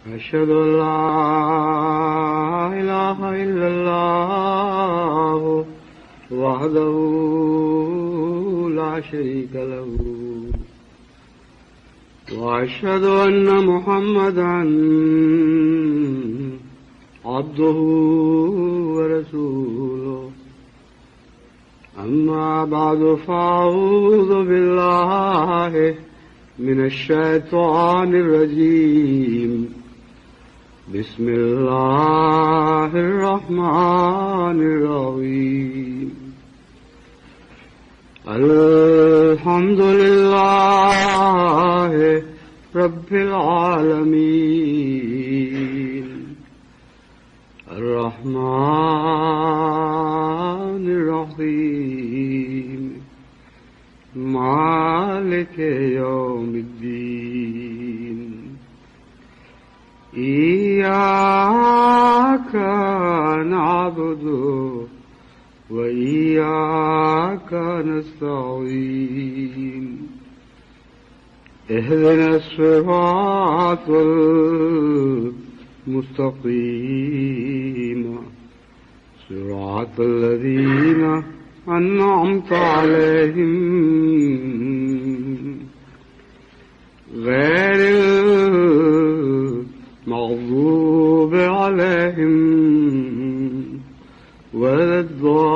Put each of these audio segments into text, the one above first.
أشهد أن لا إله إلا الله وحده لا شريك له وأشهد أن محمدا عبده ورسوله أما بعد فأعوذ بالله من الشيطان الرجيم بسم الله الرحمن الرحيم الحمد لله رب العالمين الرحمن الرحيم مالك يوم الدين إياك نعبد وإياك نستعين اهدنا الصراط المستقيم صراط الذين أنعمت عليهم غير المغضوب عليهم ولا الضالين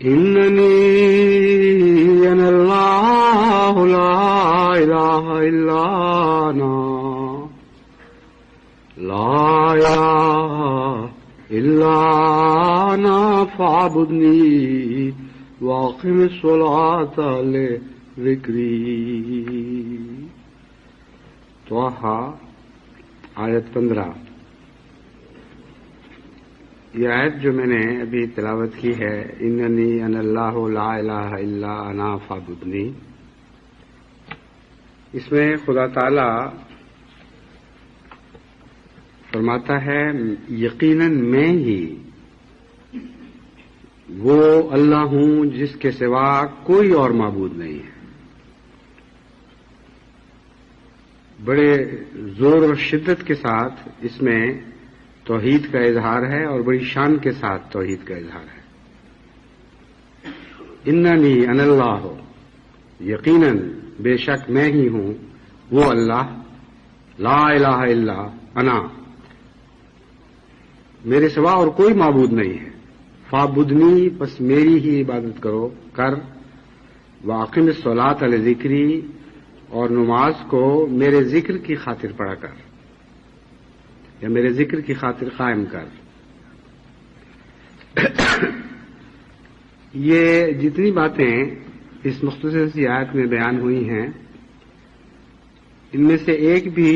إنني أنا الله لا إله إلا أنا لا إله إلا أنا فاعبدني وأقم الصلاة لذكري طه آیت 15. یہ آیت جو میں نے ابھی تلاوت کی ہے اننی انا اللہ لا الہ الا انا فاعبدنی، اس میں خدا تعالی فرماتا ہے یقیناً میں ہی وہ اللہ ہوں جس کے سوا کوئی اور معبود نہیں ہے۔ بڑے زور اور شدت کے ساتھ اس میں توحید کا اظہار ہے اور بڑی شان کے ساتھ توحید کا اظہار ہے۔ اننی انا اللہ، یقیناً بے شک میں ہی ہوں وہ اللہ، لا الہ الا انا، میرے سوا اور کوئی معبود نہیں ہے، فاعبدنی، پس میری ہی عبادت کرو کر، واقم الصلاۃ لذکری، اور نماز کو میرے ذکر کی خاطر پڑھا کر یا میرے ذکر کی خاطر قائم کر۔ یہ جتنی باتیں اس مختصر سی آیت میں بیان ہوئی ہیں، ان میں سے ایک بھی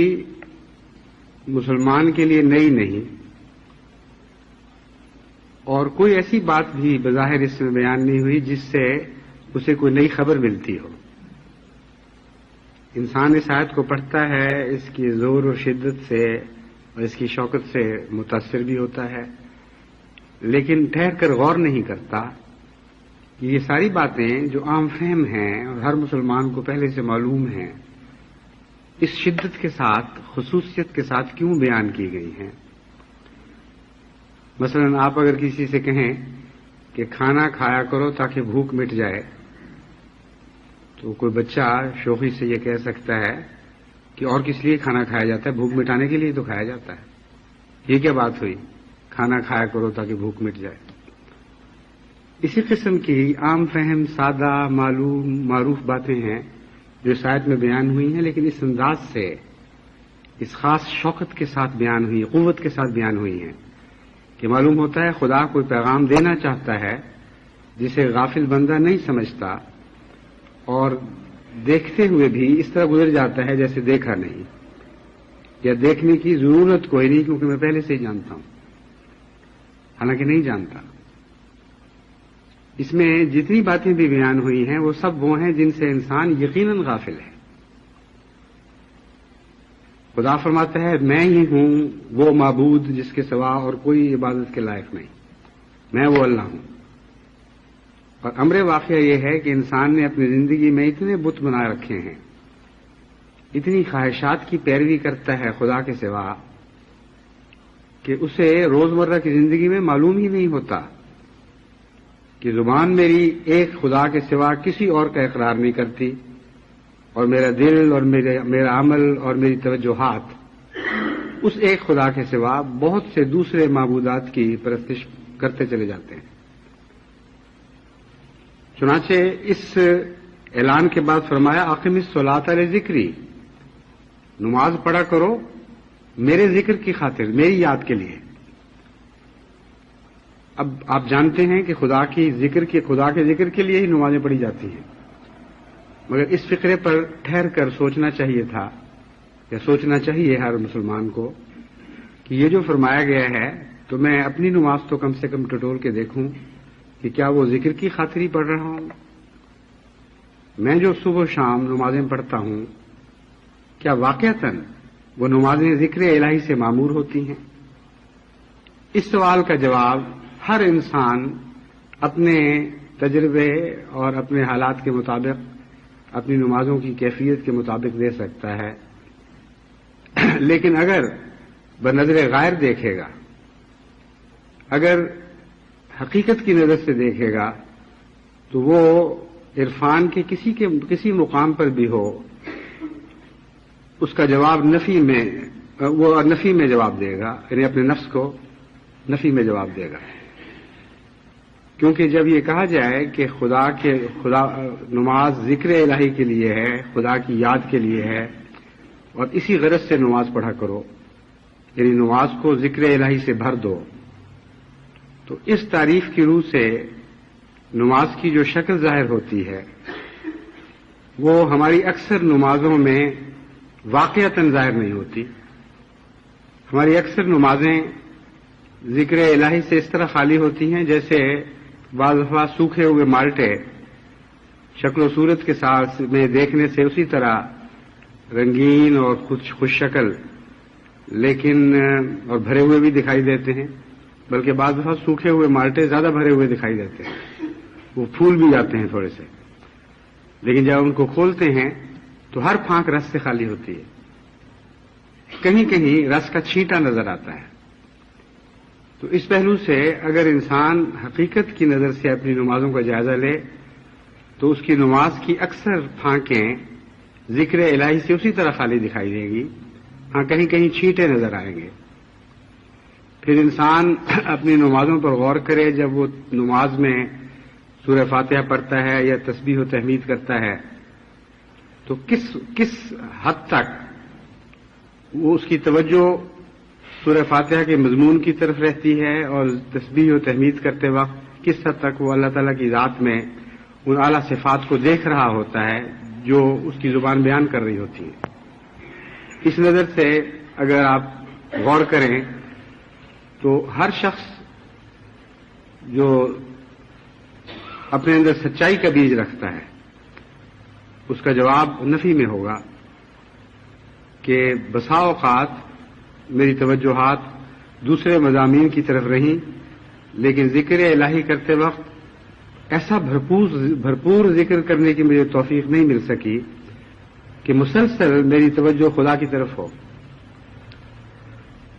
مسلمان کے لیے نئی نہیں، اور کوئی ایسی بات بھی بظاہر اس میں بیان نہیں ہوئی جس سے اسے کوئی نئی خبر ملتی ہو۔ انسان اس آیت کو پڑھتا ہے، اس کی زور اور شدت سے اور اس کی شوقت سے متاثر بھی ہوتا ہے، لیکن ٹھہر کر غور نہیں کرتا کہ یہ ساری باتیں جو عام فہم ہیں اور ہر مسلمان کو پہلے سے معلوم ہیں، اس شدت کے ساتھ، خصوصیت کے ساتھ کیوں بیان کی گئی ہیں۔ مثلا آپ اگر کسی سے کہیں کہ کھانا کھایا کرو تاکہ بھوک مٹ جائے، تو کوئی بچہ شوخی سے یہ کہہ سکتا ہے کہ اور کس لیے کھانا کھایا جاتا ہے، بھوک مٹانے کے لیے تو کھایا جاتا ہے، یہ کیا بات ہوئی، کھانا کھایا کرو تاکہ بھوک مٹ جائے۔ اسی قسم کی عام فہم، سادہ، معلوم، معروف باتیں ہیں جو اس آیت میں بیان ہوئی ہیں، لیکن اس انداز سے، اس خاص شوقت کے ساتھ بیان ہوئی، قوت کے ساتھ بیان ہوئی ہیں کہ معلوم ہوتا ہے خدا کوئی پیغام دینا چاہتا ہے جسے غافل بندہ نہیں سمجھتا، اور دیکھتے ہوئے بھی اس طرح گزر جاتا ہے جیسے دیکھا نہیں، یا دیکھنے کی ضرورت کوئی نہیں کیونکہ میں پہلے سے ہی جانتا ہوں، حالانکہ نہیں جانتا۔ اس میں جتنی باتیں بھی بیان ہوئی ہیں وہ سب وہ ہیں جن سے انسان یقیناً غافل ہے۔ خدا فرماتا ہے میں ہی ہوں وہ معبود جس کے سوا اور کوئی عبادت کے لائق نہیں، میں وہ اللہ ہوں۔ اور امر واقعہ یہ ہے کہ انسان نے اپنی زندگی میں اتنے بت بنا رکھے ہیں، اتنی خواہشات کی پیروی کرتا ہے خدا کے سوا کہ اسے روزمرہ کی زندگی میں معلوم ہی نہیں ہوتا کہ زبان میری ایک خدا کے سوا کسی اور کا اقرار نہیں کرتی، اور میرا دل اور میرا عمل اور میری توجہات اس ایک خدا کے سوا بہت سے دوسرے معبودات کی پرستش کرتے چلے جاتے ہیں۔ چنانچہ اس اعلان کے بعد فرمایا اقم الصلاۃ لذکری، نماز پڑھا کرو میرے ذکر کی خاطر، میری یاد کے لیے۔ اب آپ جانتے ہیں کہ خدا کے ذکر کے لیے ہی نمازیں پڑھی جاتی ہیں، مگر اس فقرے پر ٹھہر کر سوچنا چاہیے تھا، یا سوچنا چاہیے ہر مسلمان کو، کہ یہ جو فرمایا گیا ہے تو میں اپنی نماز تو کم سے کم ٹٹول کے دیکھوں کہ کیا وہ ذکر کی خاطر ہی پڑھ رہا ہوں۔ میں جو صبح و شام نمازیں پڑھتا ہوں، کیا واقعتاً وہ نمازیں ذکر الہی سے معمور ہوتی ہیں؟ اس سوال کا جواب ہر انسان اپنے تجربے اور اپنے حالات کے مطابق اپنی نمازوں کی کیفیت کے مطابق دے سکتا ہے، لیکن اگر بنظر غیر دیکھے گا، اگر حقیقت کی نظر سے دیکھے گا، تو وہ عرفان کے کسی مقام پر بھی ہو، اس کا جواب نفی میں جواب دے گا، یعنی اپنے نفس کو نفی میں جواب دے گا۔ کیونکہ جب یہ کہا جائے کہ نماز ذکر الہی کے لیے ہے، خدا کی یاد کے لیے ہے، اور اسی غرض سے نماز پڑھا کرو، یعنی نماز کو ذکر الہی سے بھر دو، تو اس تعریف کی روح سے نماز کی جو شکل ظاہر ہوتی ہے وہ ہماری اکثر نمازوں میں واقعتاً ظاہر نہیں ہوتی۔ ہماری اکثر نمازیں ذکر الہی سے اس طرح خالی ہوتی ہیں جیسے بعض دفعہ سوکھے ہوئے مالٹے شکل و صورت کے ساتھ میں دیکھنے سے اسی طرح رنگین اور خوش شکل لیکن اور بھرے ہوئے بھی دکھائی دیتے ہیں، بلکہ بعض دفعہ سوکھے ہوئے مالٹے زیادہ بھرے ہوئے دکھائی دیتے ہیں، وہ پھول بھی جاتے ہیں تھوڑے سے، لیکن جب ان کو کھولتے ہیں تو ہر پھانک رس سے خالی ہوتی ہے، کہیں کہیں رس کا چھینٹا نظر آتا ہے۔ تو اس پہلو سے اگر انسان حقیقت کی نظر سے اپنی نمازوں کا جائزہ لے تو اس کی نماز کی اکثر پھانکیں ذکر الہی سے اسی طرح خالی دکھائی دے گی، ہاں کہیں کہیں چھینٹے نظر آئیں گے۔ پھر انسان اپنی نمازوں پر غور کرے، جب وہ نماز میں سورہ فاتحہ پڑھتا ہے یا تسبیح و تحمید کرتا ہے تو کس حد تک وہ اس کی توجہ سورہ فاتحہ کے مضمون کی طرف رہتی ہے، اور تسبیح و تحمید کرتے وقت کس حد تک وہ اللہ تعالیٰ کی ذات میں ان اعلیٰ صفات کو دیکھ رہا ہوتا ہے جو اس کی زبان بیان کر رہی ہوتی ہے۔ اس نظر سے اگر آپ غور کریں تو ہر شخص جو اپنے اندر سچائی کا بیج رکھتا ہے اس کا جواب نفی میں ہوگا کہ بسا اوقات میری توجہات دوسرے مضامین کی طرف رہیں، لیکن ذکر الہی کرتے وقت ایسا بھرپور ذکر کرنے کی مجھے توفیق نہیں مل سکی کہ مسلسل میری توجہ خدا کی طرف ہو۔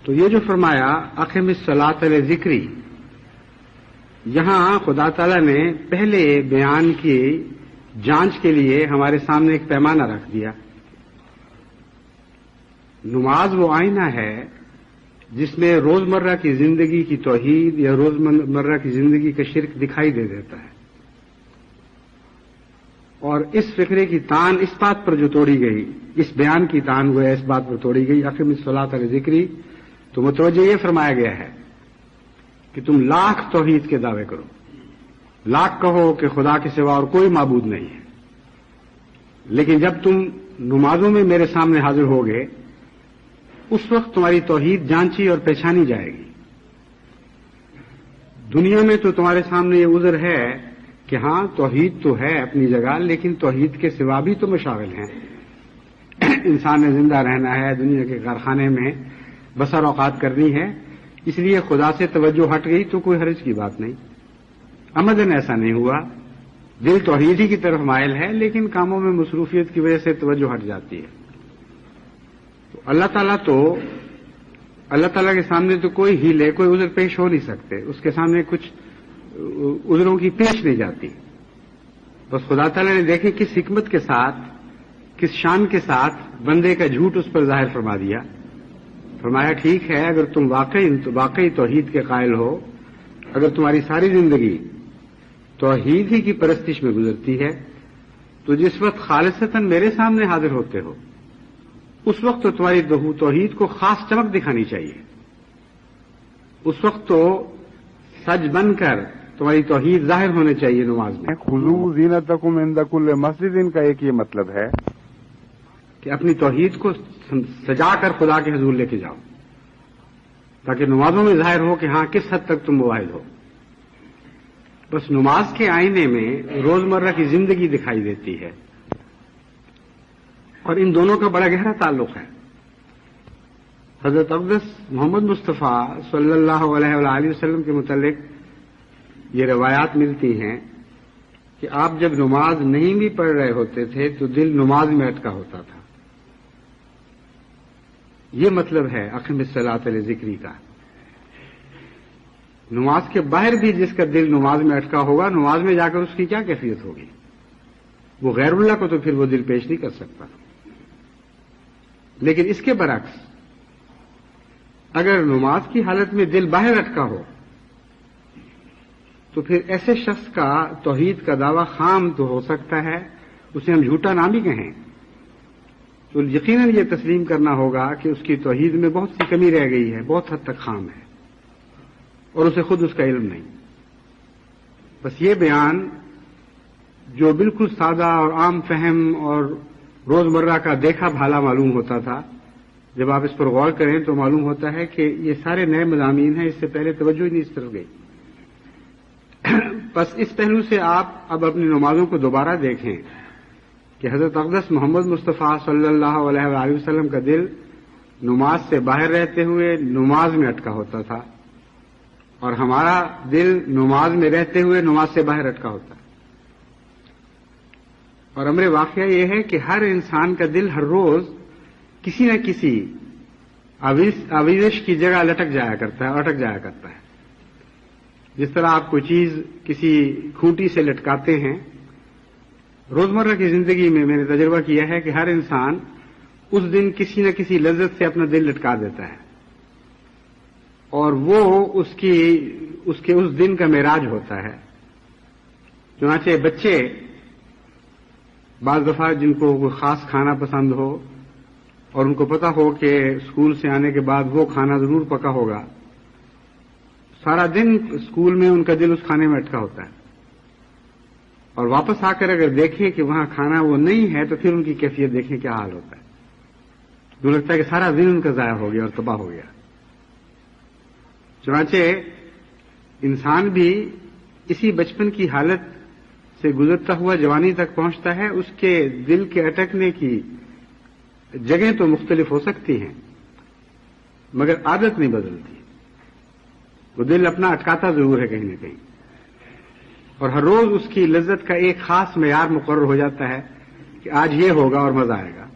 تو یہ جو فرمایا اقم الصلاۃ لذکری، یہاں خدا تعالیٰ نے پہلے بیان کی جانچ کے لیے ہمارے سامنے ایک پیمانہ رکھ دیا۔ نماز وہ آئینہ ہے جس میں روزمرہ کی زندگی کی توحید یا روزمرہ کی زندگی کا شرک دکھائی دے دیتا ہے، اور اس فقرے کی تان اس بات پر جو توڑی گئی، اس بیان کی تان وہ اس بات پر توڑی گئی اقم الصلاۃ لذکری، تو متوجہ یہ فرمایا گیا ہے کہ تم لاکھ توحید کے دعوے کرو، لاکھ کہو کہ خدا کے سوا اور کوئی معبود نہیں ہے، لیکن جب تم نمازوں میں میرے سامنے حاضر ہوگے اس وقت تمہاری توحید جانچی اور پہچانی جائے گی۔ دنیا میں تو تمہارے سامنے یہ عذر ہے کہ ہاں توحید تو ہے اپنی جگہ، لیکن توحید کے سوا بھی تو مشاغل ہیں۔ انسان نے زندہ رہنا ہے، دنیا کے کارخانے میں بسر اوقات کرنی ہے، اس لیے خدا سے توجہ ہٹ گئی تو کوئی حرج کی بات نہیں۔ عمدن ایسا نہیں ہوا، دل توحید ہی کی طرف مائل ہے، لیکن کاموں میں مصروفیت کی وجہ سے توجہ ہٹ جاتی ہے. تو اللہ تعالیٰ کے سامنے تو کوئی ہیلے، کوئی عذر پیش ہو نہیں سکتے، اس کے سامنے کچھ عذروں کی پیش نہیں جاتی. بس خدا تعالیٰ نے دیکھیں کس حکمت کے ساتھ، کس شان کے ساتھ بندے کا جھوٹ اس پر ظاہر فرما دیا. فرمایا ٹھیک ہے، اگر تم واقعی توحید کے قائل ہو، اگر تمہاری ساری زندگی توحید ہی کی پرستش میں گزرتی ہے، تو جس وقت خالصتاً میرے سامنے حاضر ہوتے ہو، اس وقت تو تمہاری توحید کو خاص چمک دکھانی چاہیے. اس وقت تو سج بن کر تمہاری توحید ظاہر ہونے چاہیے نماز میں. خذوا زینتکم عند کل مسجد، ان کا ایک یہ مطلب ہے کہ اپنی توحید کو سجا کر خدا کے حضور لے کے جاؤ، تاکہ نمازوں میں ظاہر ہو کہ ہاں کس حد تک تم مواحد ہو. بس نماز کے آئینے میں روزمرہ کی زندگی دکھائی دیتی ہے، اور ان دونوں کا بڑا گہرا تعلق ہے. حضرت اقدس محمد مصطفیٰ صلی اللہ علیہ وآلہ وسلم کے متعلق یہ روایات ملتی ہیں کہ آپ جب نماز نہیں بھی پڑھ رہے ہوتے تھے تو دل نماز میں اٹکا ہوتا تھا. یہ مطلب ہے اقم الصلاۃ لذکری کا. نماز کے باہر بھی جس کا دل نماز میں اٹکا ہوگا، نماز میں جا کر اس کی کیا کیفیت ہوگی؟ وہ غیر اللہ کو تو پھر وہ دل پیش نہیں کر سکتا. لیکن اس کے برعکس اگر نماز کی حالت میں دل باہر اٹکا ہو تو پھر ایسے شخص کا توحید کا دعویٰ خام تو ہو سکتا ہے، اسے ہم جھوٹا نام ہی کہیں، تو یقیناً یہ تسلیم کرنا ہوگا کہ اس کی توحید میں بہت سی کمی رہ گئی ہے، بہت حد تک خام ہے، اور اسے خود اس کا علم نہیں. بس یہ بیان جو بالکل سادہ اور عام فہم اور روزمرہ کا دیکھا بھالا معلوم ہوتا تھا، جب آپ اس پر غور کریں تو معلوم ہوتا ہے کہ یہ سارے نئے مضامین ہیں، اس سے پہلے توجہ ہی نہیں اس طرف گئی. بس اس پہلو سے آپ اب اپنی نمازوں کو دوبارہ دیکھیں کہ حضرت اقدس محمد مصطفیٰ صلی اللہ علیہ وآلہ وسلم کا دل نماز سے باہر رہتے ہوئے نماز میں اٹکا ہوتا تھا، اور ہمارا دل نماز میں رہتے ہوئے نماز سے باہر اٹکا ہوتا ہے. اور امر واقعہ یہ ہے کہ ہر انسان کا دل ہر روز کسی نہ کسی آویزش کی جگہ لٹک جایا کرتا ہے، اٹک جایا کرتا ہے. جس طرح آپ کوئی چیز کسی کھوٹی سے لٹکاتے ہیں، روزمرہ کی زندگی میں نے تجربہ کیا ہے کہ ہر انسان اس دن کسی نہ کسی لذت سے اپنا دل لٹکا دیتا ہے، اور وہ اس کے اس دن کا معراج ہوتا ہے. چنانچہ بچے بعض دفعہ جن کو کوئی خاص کھانا پسند ہو اور ان کو پتہ ہو کہ اسکول سے آنے کے بعد وہ کھانا ضرور پکا ہوگا، سارا دن اسکول میں ان کا دل اس کھانے میں اٹکا ہوتا ہے، اور واپس آ کر اگر دیکھیں کہ وہاں کھانا وہ نہیں ہے تو پھر ان کی کیفیت دیکھیں کیا حال ہوتا ہے. جو لگتا ہے کہ سارا دن ان کا ضائع ہو گیا اور تباہ ہو گیا. چنانچہ انسان بھی اسی بچپن کی حالت سے گزرتا ہوا جوانی تک پہنچتا ہے. اس کے دل کے اٹکنے کی جگہیں تو مختلف ہو سکتی ہیں مگر عادت نہیں بدلتی. وہ دل اپنا اٹکاتا ضرور ہے کہیں نہ کہیں، اور ہر روز اس کی لذت کا ایک خاص معیار مقرر ہو جاتا ہے کہ آج یہ ہوگا اور مزہ آئے گا.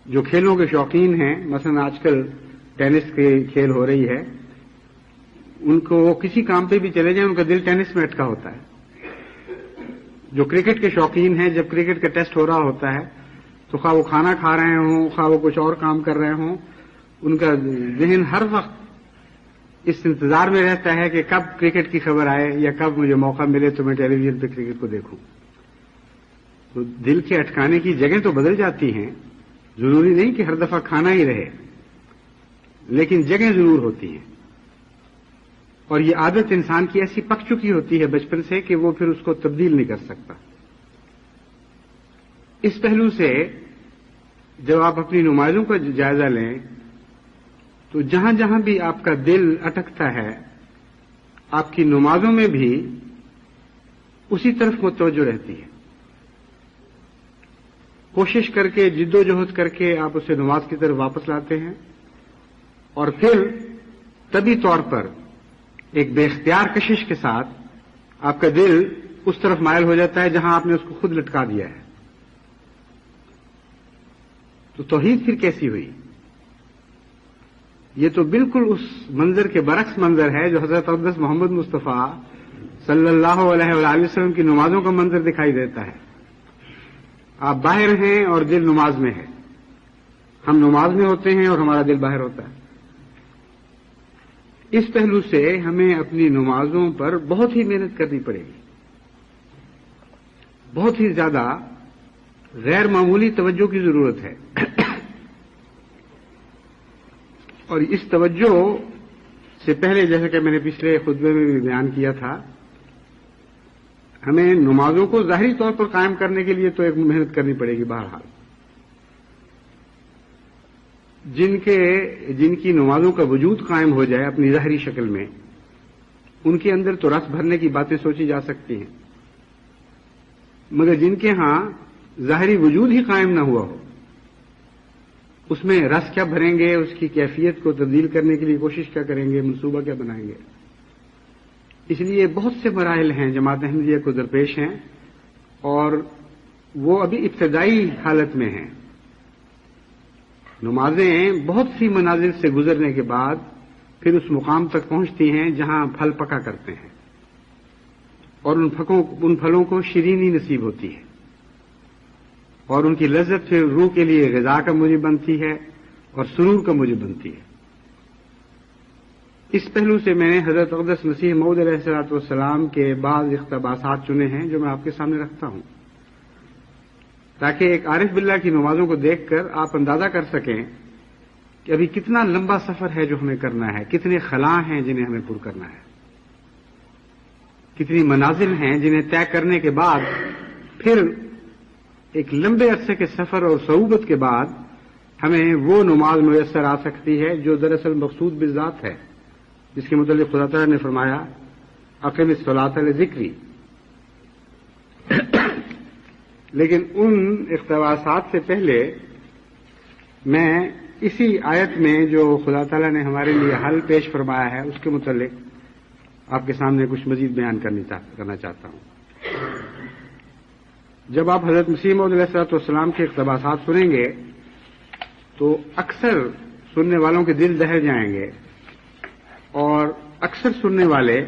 جو کھیلوں کے شوقین ہیں، مثلا آج کل ٹینس کی کھیل ہو رہی ہے، ان کو وہ کسی کام پہ بھی چلے جائیں ان کا دل ٹینس میں اٹکا ہوتا ہے. جو کرکٹ کے شوقین ہیں، جب کرکٹ کا ٹیسٹ ہو رہا ہوتا ہے تو خواہ وہ کھانا کھا رہے ہوں، خواہ وہ کچھ اور کام کر رہے ہوں، ان کا ذہن ہر وقت اس انتظار میں رہتا ہے کہ کب کرکٹ کی خبر آئے یا کب مجھے موقع ملے تو میں ٹیلی ویژن پہ کرکٹ کو دیکھوں. تو دل کے اٹکانے کی جگہیں تو بدل جاتی ہیں، ضروری نہیں کہ ہر دفعہ کھانا ہی رہے، لیکن جگہیں ضرور ہوتی ہیں. اور یہ عادت انسان کی ایسی پک چکی ہوتی ہے بچپن سے کہ وہ پھر اس کو تبدیل نہیں کر سکتا. اس پہلو سے جب آپ اپنی نمازوں کا جائزہ لیں تو جہاں جہاں بھی آپ کا دل اٹکتا ہے، آپ کی نمازوں میں بھی اسی طرف متوجہ رہتی ہے. کوشش کر کے، جد و جہد کر کے آپ اسے نماز کی طرف واپس لاتے ہیں، اور پھر طبی طور پر ایک بے اختیار کشش کے ساتھ آپ کا دل اس طرف مائل ہو جاتا ہے جہاں آپ نے اس کو خود لٹکا دیا ہے. تو توحید پھر کیسی ہوئی؟ یہ تو بالکل اس منظر کے برعکس منظر ہے جو حضرت اقدس محمد مصطفیٰ صلی اللہ علیہ وآلہ وسلم کی نمازوں کا منظر دکھائی دیتا ہے. آپ باہر ہیں اور دل نماز میں ہے. ہم نماز میں ہوتے ہیں اور ہمارا دل باہر ہوتا ہے. اس پہلو سے ہمیں اپنی نمازوں پر بہت ہی محنت کرنی پڑے گی. بہت ہی زیادہ غیر معمولی توجہ کی ضرورت ہے. اور اس توجہ سے پہلے، جیسا کہ میں نے پچھلے خطبے میں بھی بیان کیا تھا، ہمیں نمازوں کو ظاہری طور پر قائم کرنے کے لیے تو ایک محنت کرنی پڑے گی. بہرحال جن کی نمازوں کا وجود قائم ہو جائے اپنی ظاہری شکل میں، ان کے اندر تو رس بھرنے کی باتیں سوچی جا سکتی ہیں، مگر جن کے ہاں ظاہری وجود ہی قائم نہ ہوا ہو، اس میں رس کیا بھریں گے؟ اس کی کیفیت کو تبدیل کرنے کے لیے کوشش کیا کریں گے؟ منصوبہ کیا بنائیں گے؟ اس لیے بہت سے مراحل ہیں جماعت احمدیہ کو درپیش ہیں، اور وہ ابھی ابتدائی حالت میں ہیں. نمازیں بہت سی منازل سے گزرنے کے بعد پھر اس مقام تک پہنچتی ہیں جہاں پھل پکا کرتے ہیں، اور ان پھلوں کو شیرینی نصیب ہوتی ہے، اور ان کی لذت پھر روح کے لیے غذا کا موجب بنتی ہے اور سرور کا موجب بنتی ہے. اس پہلو سے میں نے حضرت اقدس مسیح موعود علیہ الصلوۃ والسلام کے بعض اقتباسات چنے ہیں جو میں آپ کے سامنے رکھتا ہوں، تاکہ ایک عارف باللہ کی نمازوں کو دیکھ کر آپ اندازہ کر سکیں کہ ابھی کتنا لمبا سفر ہے جو ہمیں کرنا ہے، کتنے خلاء ہیں جنہیں ہمیں پر کرنا ہے، کتنی منازل ہیں جنہیں طے کرنے کے بعد پھر ایک لمبے عرصے کے سفر اور صعوبت کے بعد ہمیں وہ نماز میسر آ سکتی ہے جو دراصل مقصود بالذات ہے، جس کے متعلق خدا تعالیٰ نے فرمایا اقم الصلاۃ لذکری. لیکن ان اقتباسات سے پہلے میں اسی آیت میں جو خدا تعالیٰ نے ہمارے لیے حل پیش فرمایا ہے اس کے متعلق آپ کے سامنے کچھ مزید بیان کرنا چاہتا ہوں. جب آپ حضرت مسیح موعود علیہ الصلوۃ والسلام کے اقتباسات سنیں گے تو اکثر سننے والوں کے دل دہل جائیں گے، اور اکثر سننے والے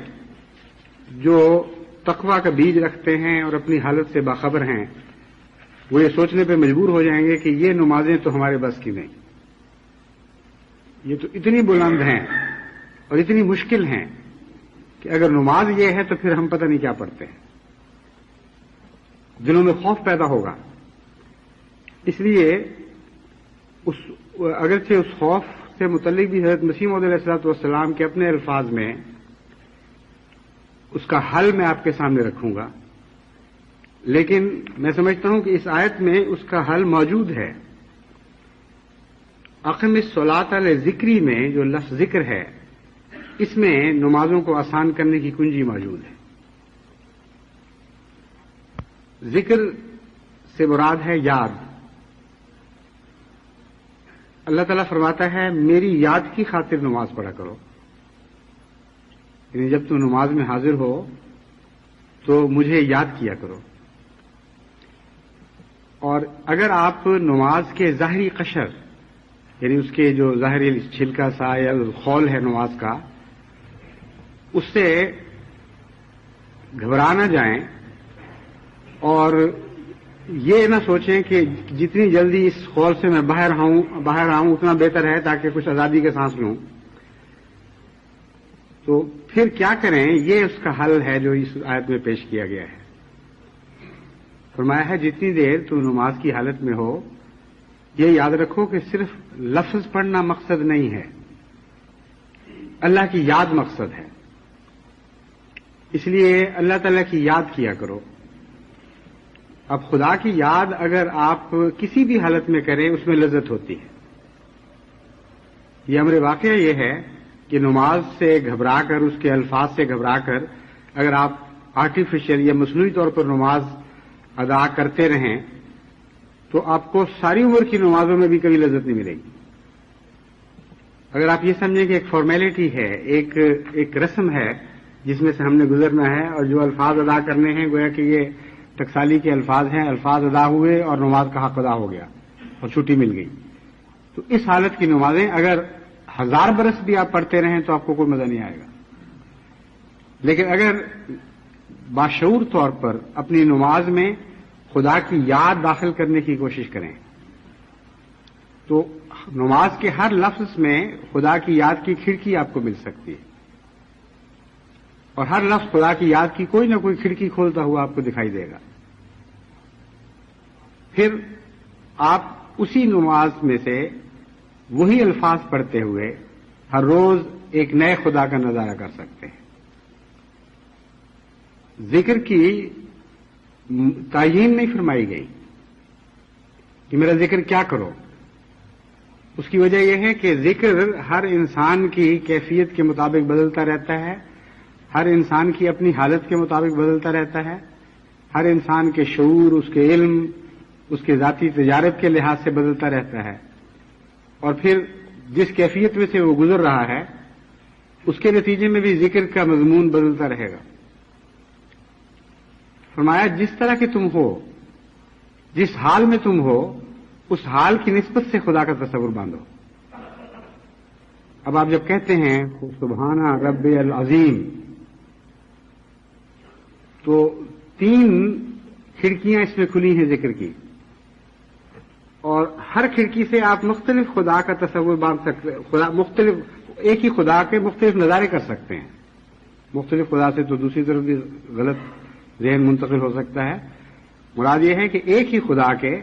جو تقویٰ کا بیج رکھتے ہیں اور اپنی حالت سے باخبر ہیں، وہ یہ سوچنے پہ مجبور ہو جائیں گے کہ یہ نمازیں تو ہمارے بس کی نہیں، یہ تو اتنی بلند ہیں اور اتنی مشکل ہیں کہ اگر نماز یہ ہے تو پھر ہم پتہ نہیں کیا پڑھتے ہیں. دلوں میں خوف پیدا ہوگا. اس لیے اگرچہ اس خوف سے متعلق بھی حضرت مسیح موعود علیہ الصلوۃ والسلام کے اپنے الفاظ میں اس کا حل میں آپ کے سامنے رکھوں گا، لیکن میں سمجھتا ہوں کہ اس آیت میں اس کا حل موجود ہے. اقم الصلاۃ لذکری میں جو لفظ ذکر ہے، اس میں نمازوں کو آسان کرنے کی کنجی موجود ہے. ذکر سے مراد ہے یاد. اللہ تعالیٰ فرماتا ہے میری یاد کی خاطر نماز پڑھا کرو، یعنی جب تم نماز میں حاضر ہو تو مجھے یاد کیا کرو. اور اگر آپ نماز کے ظاہری قشر، یعنی اس کے جو ظاہری چھلکا سا یا خول ہے نماز کا، اس سے گھبرا نہ جائیں اور یہ نہ سوچیں کہ جتنی جلدی اس خول سے میں باہر آؤں اتنا بہتر ہے تاکہ کچھ آزادی کے سانس لوں. تو پھر کیا کریں؟ یہ اس کا حل ہے جو اس آیت میں پیش کیا گیا ہے. فرمایا ہے جتنی دیر تم نماز کی حالت میں ہو، یہ یاد رکھو کہ صرف لفظ پڑھنا مقصد نہیں ہے، اللہ کی یاد مقصد ہے. اس لیے اللہ تعالیٰ کی یاد کیا کرو. اب خدا کی یاد اگر آپ کسی بھی حالت میں کریں اس میں لذت ہوتی ہے. یہ امر واقعہ یہ ہے کہ نماز سے گھبرا کر، اس کے الفاظ سے گھبرا کر اگر آپ آرٹیفیشل یا مصنوعی طور پر نماز ادا کرتے رہیں تو آپ کو ساری عمر کی نمازوں میں بھی کبھی لذت نہیں ملے گی. اگر آپ یہ سمجھیں کہ ایک فارمیلٹی ہے، ایک رسم ہے جس میں سے ہم نے گزرنا ہے، اور جو الفاظ ادا کرنے ہیں گویا کہ یہ ٹکسالی کے الفاظ ہیں، الفاظ ادا ہوئے اور نماز کا حق ادا ہو گیا اور چھٹی مل گئی. تو اس حالت کی نمازیں اگر 1000 برس بھی آپ پڑھتے رہیں تو آپ کو کوئی مزہ نہیں آئے گا. لیکن اگر باشعور طور پر اپنی نماز میں خدا کی یاد داخل کرنے کی کوشش کریں تو نماز کے ہر لفظ میں خدا کی یاد کی کھڑکی آپ کو مل سکتی ہے، اور ہر لفظ خدا کی یاد کی کوئی نہ کوئی کھڑکی کھولتا ہوا آپ کو دکھائی دے گا. پھر آپ اسی نماز میں سے وہی الفاظ پڑھتے ہوئے ہر روز ایک نئے خدا کا نظارہ کر سکتے ہیں. ذکر کی تعیین نہیں فرمائی گئی کہ میرا ذکر کیا کرو. اس کی وجہ یہ ہے کہ ذکر ہر انسان کی کیفیت کے مطابق بدلتا رہتا ہے، ہر انسان کی اپنی حالت کے مطابق بدلتا رہتا ہے، ہر انسان کے شعور، اس کے علم، اس کے ذاتی تجارت کے لحاظ سے بدلتا رہتا ہے، اور پھر جس کیفیت میں سے وہ گزر رہا ہے اس کے نتیجے میں بھی ذکر کا مضمون بدلتا رہے گا. فرمایا جس طرح کہ تم ہو، جس حال میں تم ہو، اس حال کی نسبت سے خدا کا تصور باندھو. اب آپ جب کہتے ہیں سبحان رب العظیم تو 3 کھڑکیاں اس میں کھلی ہیں ذکر کی، اور ہر کھڑکی سے آپ مختلف خدا کا تصور باندھ سکتے ہیں. مختلف ایک ہی خدا کے مختلف نظارے کر سکتے ہیں. مختلف خدا سے تو دوسری طرف بھی غلط ذہن منتقل ہو سکتا ہے. مراد یہ ہے کہ ایک ہی خدا کے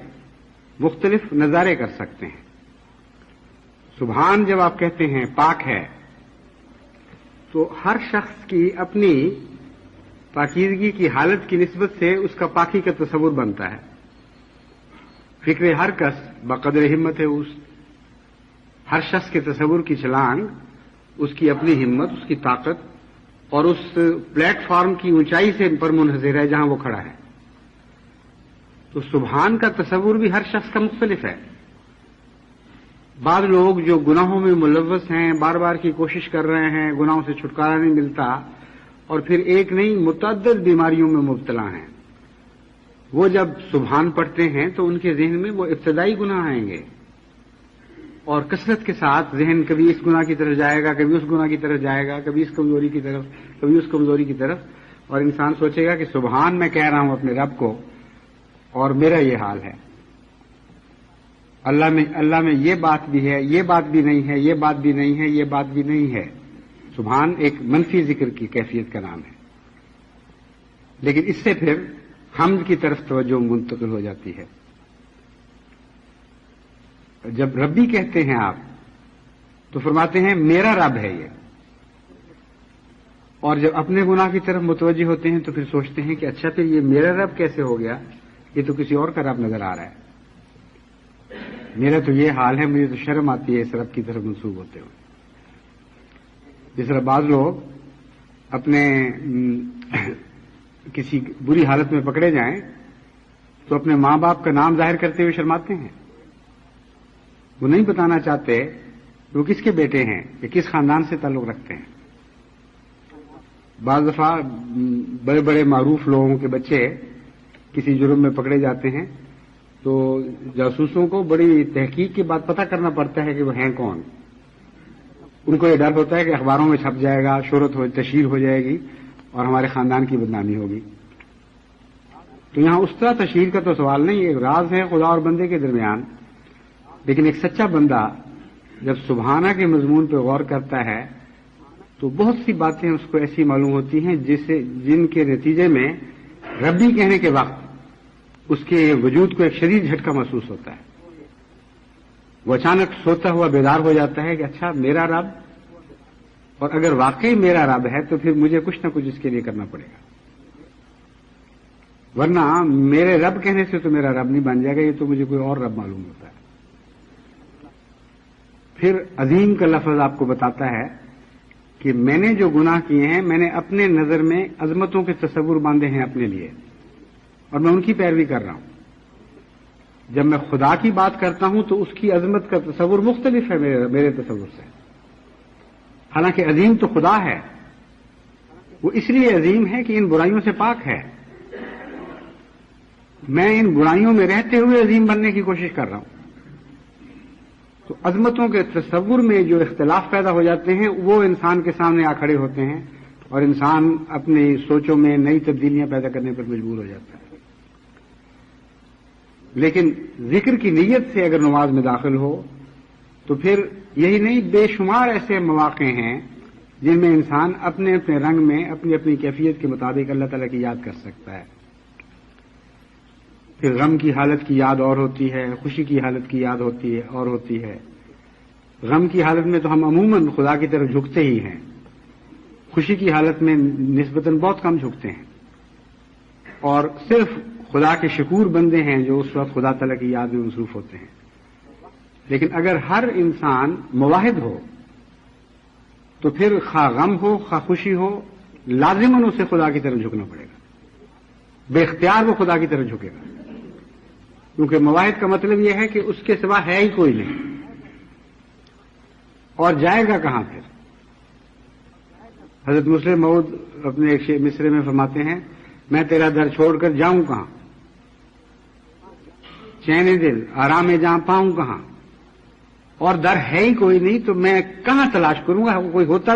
مختلف نظارے کر سکتے ہیں. سبحان جب آپ کہتے ہیں پاک ہے، تو ہر شخص کی اپنی پاکیزگی کی حالت کی نسبت سے اس کا پاکی کا تصور بنتا ہے. فکر ہر کس بقدر ہمت ہے، اس ہر شخص کے تصور کی چھلانگ اس کی اپنی ہمت، اس کی طاقت اور اس پلیٹ فارم کی اونچائی سے پر منحصر ہے جہاں وہ کھڑا ہے. تو سبحان کا تصور بھی ہر شخص کا مختلف ہے. بعض لوگ جو گناہوں میں ملوث ہیں، بار بار کی کوشش کر رہے ہیں، گناہوں سے چھٹکارا نہیں ملتا، اور پھر ایک نہیں متعدد بیماریوں میں مبتلا ہیں، وہ جب سبحان پڑھتے ہیں تو ان کے ذہن میں وہ ابتدائی گناہ آئیں گے، اور کثرت کے ساتھ ذہن کبھی اس گناہ کی طرف جائے گا، کبھی اس گناہ کی طرف جائے گا، کبھی اس کمزوری کی طرف، کبھی اس کمزوری کی طرف، اور انسان سوچے گا کہ سبحان میں کہہ رہا ہوں اپنے رب کو اور میرا یہ حال ہے. اللہ میں یہ بات بھی ہے، یہ بات بھی نہیں ہے، یہ بات بھی نہیں ہے، یہ بات بھی نہیں ہے. سبحان ایک منفی ذکر کی کیفیت کا نام ہے. لیکن اس سے پھر حمد کی طرف توجہ منتقل ہو جاتی ہے. جب ربی کہتے ہیں آپ تو فرماتے ہیں میرا رب ہے یہ، اور جب اپنے گناہ کی طرف متوجہ ہوتے ہیں تو پھر سوچتے ہیں کہ اچھا پھر یہ میرا رب کیسے ہو گیا، یہ تو کسی اور کا رب نظر آ رہا ہے. میرا تو یہ حال ہے، مجھے تو شرم آتی ہے اس رب کی طرف منسوب ہوتے ہوئے. جس طرح بعض لوگ اپنے کسی بری حالت میں پکڑے جائیں تو اپنے ماں باپ کا نام ظاہر کرتے ہوئے شرماتے ہیں. وہ نہیں بتانا چاہتے کہ وہ کس کے بیٹے ہیں یا کس خاندان سے تعلق رکھتے ہیں. بعض دفعہ بڑے بڑے معروف لوگوں کے بچے کسی جرم میں پکڑے جاتے ہیں تو جاسوسوں کو بڑی تحقیق کے بعد پتہ کرنا پڑتا ہے کہ وہ ہیں کون. ان کو یہ ڈر ہوتا ہے کہ اخباروں میں چھپ جائے گا، شہرت تشہیر ہو جائے گی اور ہمارے خاندان کی بدنامی ہوگی. تو یہاں اس طرح تشہیر کا تو سوال نہیں، ایک راز ہے خدا اور بندے کے درمیان. لیکن ایک سچا بندہ جب سبحانہ کے مضمون پہ غور کرتا ہے تو بہت سی باتیں اس کو ایسی معلوم ہوتی ہیں جن کے نتیجے میں ربی کہنے کے وقت اس کے وجود کو ایک شدید جھٹکا محسوس ہوتا ہے. وہ اچانک سوتا ہوا بیدار ہو جاتا ہے کہ اچھا میرا رب، اور اگر واقعی میرا رب ہے تو پھر مجھے کچھ نہ کچھ اس کے لیے کرنا پڑے گا، ورنہ میرے رب کہنے سے تو میرا رب نہیں بن جائے گا، یہ تو مجھے کوئی اور رب معلوم ہوتا ہے. پھر عظیم کا لفظ آپ کو بتاتا ہے کہ میں نے جو گناہ کیے ہیں میں نے اپنے نظر میں عظمتوں کے تصور باندھے ہیں اپنے لیے، اور میں ان کی پیروی کر رہا ہوں. جب میں خدا کی بات کرتا ہوں تو اس کی عظمت کا تصور مختلف ہے میرے تصور سے. حالانکہ عظیم تو خدا ہے، وہ اس لیے عظیم ہے کہ ان برائیوں سے پاک ہے. میں ان برائیوں میں رہتے ہوئے عظیم بننے کی کوشش کر رہا ہوں. تو عظمتوں کے تصور میں جو اختلاف پیدا ہو جاتے ہیں وہ انسان کے سامنے آ کھڑے ہوتے ہیں اور انسان اپنی سوچوں میں نئی تبدیلیاں پیدا کرنے پر مجبور ہو جاتا ہے. لیکن ذکر کی نیت سے اگر نماز میں داخل ہو تو پھر یہی نہیں بے شمار ایسے مواقع ہیں جن میں انسان اپنے اپنے رنگ میں اپنی اپنی کیفیت کے مطابق اللہ تعالیٰ کی یاد کر سکتا ہے. پھر غم کی حالت کی یاد اور ہوتی ہے، خوشی کی حالت کی یاد ہوتی ہے اور ہوتی ہے. غم کی حالت میں تو ہم عموماً خدا کی طرف جھکتے ہی ہیں، خوشی کی حالت میں نسبتاً بہت کم جھکتے ہیں، اور صرف خدا کے شکور بندے ہیں جو اس وقت خدا تعالیٰ کی یاد میں مصروف ہوتے ہیں. لیکن اگر ہر انسان موحد ہو تو پھر خواہ غم ہو خواہ خوشی ہو لازماً اسے خدا کی طرف جھکنا پڑے گا، بے اختیار وہ خدا کی طرف جھکے گا، کیونکہ موحد کا مطلب یہ ہے کہ اس کے سوا ہے ہی کوئی نہیں، اور جائے گا کہاں پھر. حضرت مسلم موعود اپنے ایک مصرے میں فرماتے ہیں، میں تیرا در چھوڑ کر جاؤں کہاں، چین دل آرام جہاں پاؤں کہاں، اور در ہے ہی کوئی نہیں تو میں کہاں تلاش کروں گا. کوئی ہوتا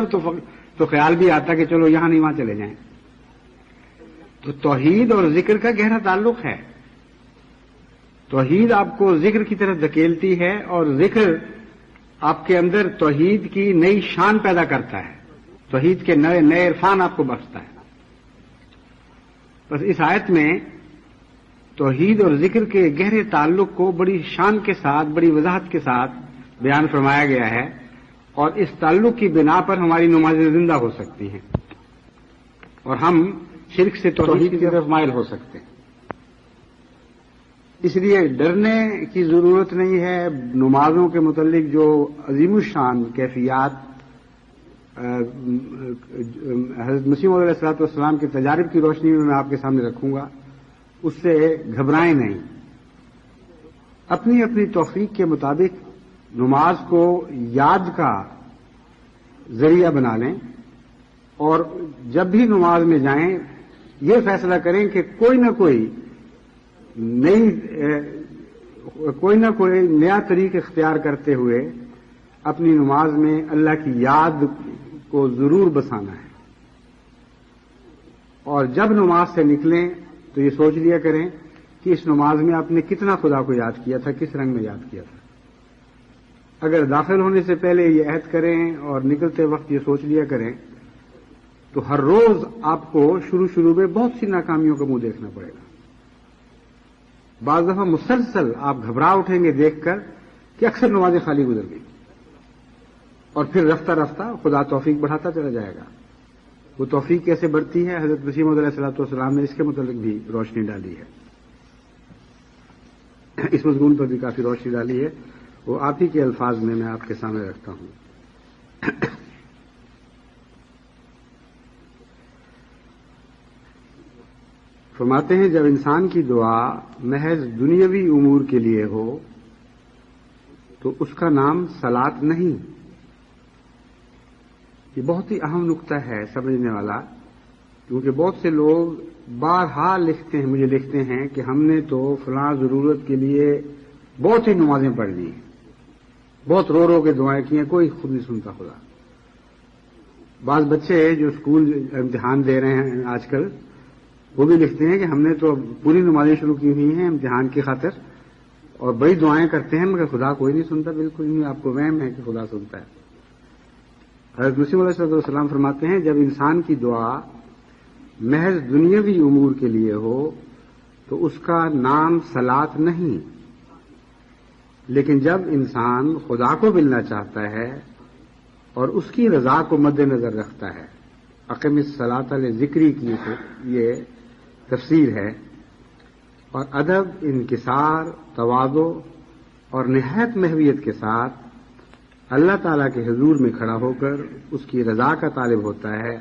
تو خیال بھی آتا کہ چلو یہاں نہیں وہاں چلے جائیں. تو توحید اور ذکر کا گہرا تعلق ہے. توحید آپ کو ذکر کی طرف دھکیلتی ہے اور ذکر آپ کے اندر توحید کی نئی شان پیدا کرتا ہے، توحید کے نئے عرفان آپ کو بخشتا ہے. بس اس آیت میں توحید اور ذکر کے گہرے تعلق کو بڑی شان کے ساتھ بڑی وضاحت کے ساتھ بیان فرمایا گیا ہے، اور اس تعلق کی بنا پر ہماری نمازیں زندہ ہو سکتی ہیں اور ہم شرک سے توحید کی طرف مائل ہو سکتے ہیں. اس لیے ڈرنے کی ضرورت نہیں ہے. نمازوں کے متعلق جو عظیم الشان کیفیات حضرت مسیح علیہ الصلوۃ والسلام کے تجارب کی روشنی میں آپ کے سامنے رکھوں گا، اس سے گھبرائیں نہیں. اپنی اپنی توفیق کے مطابق نماز کو یاد کا ذریعہ بنا لیں، اور جب بھی نماز میں جائیں یہ فیصلہ کریں کہ کوئی نہ کوئی نیا طریق اختیار کرتے ہوئے اپنی نماز میں اللہ کی یاد کو ضرور بسانا ہے. اور جب نماز سے نکلیں تو یہ سوچ لیا کریں کہ اس نماز میں آپ نے کتنا خدا کو یاد کیا تھا، کس رنگ میں یاد کیا تھا. اگر داخل ہونے سے پہلے یہ عہد کریں اور نکلتے وقت یہ سوچ لیا کریں تو ہر روز آپ کو شروع میں بہت سی ناکامیوں کا منہ دیکھنا پڑے گا. بعض دفعہ مسلسل آپ گھبرا اٹھیں گے دیکھ کر کہ اکثر نمازیں خالی گزر گئی، اور پھر رفتہ رفتہ خدا توفیق بڑھاتا چلا جائے گا. وہ توفیق کیسے بڑھتی ہے حضرت مسیح علیہ الصلوۃ والسلام نے اس کے متعلق بھی روشنی ڈالی ہے، اس مضمون پر بھی کافی روشنی ڈالی ہے. وہ آپ ہی کے الفاظ میں آپ کے سامنے رکھتا ہوں. فرماتے ہیں جب انسان کی دعا محض دنیاوی امور کے لیے ہو تو اس کا نام صلاۃ نہیں. یہ بہت ہی اہم نقطہ ہے سمجھنے والا، کیونکہ بہت سے لوگ بارہا مجھے لکھتے ہیں کہ ہم نے تو فلاں ضرورت کے لیے بہت ہی نمازیں پڑھ لی، بہت رو کے دعائیں کی ہیں، کوئی خود نہیں سنتا خدا. بعض بچے جو اسکول امتحان دے رہے ہیں آج کل وہ بھی لکھتے ہیں کہ ہم نے تو پوری نمازیں شروع کی ہوئی ہیں امتحان کی خاطر اور بڑی دعائیں کرتے ہیں مگر خدا کوئی نہیں سنتا. بالکل نہیں، آپ کو وہم ہے کہ خدا سنتا ہے. حضرت مسیح علیہ السلام فرماتے ہیں جب انسان کی دعا محض دنیاوی امور کے لیے ہو تو اس کا نام صلاۃ نہیں، لیکن جب انسان خدا کو ملنا چاہتا ہے اور اس کی رضا کو مد نظر رکھتا ہے، اقیم الصلاۃ لذکری کی یہ تفسیر ہے، اور ادب، انکسار، تواضع اور نہایت محویت کے ساتھ اللہ تعالیٰ کے حضور میں کھڑا ہو کر اس کی رضا کا طالب ہوتا ہے،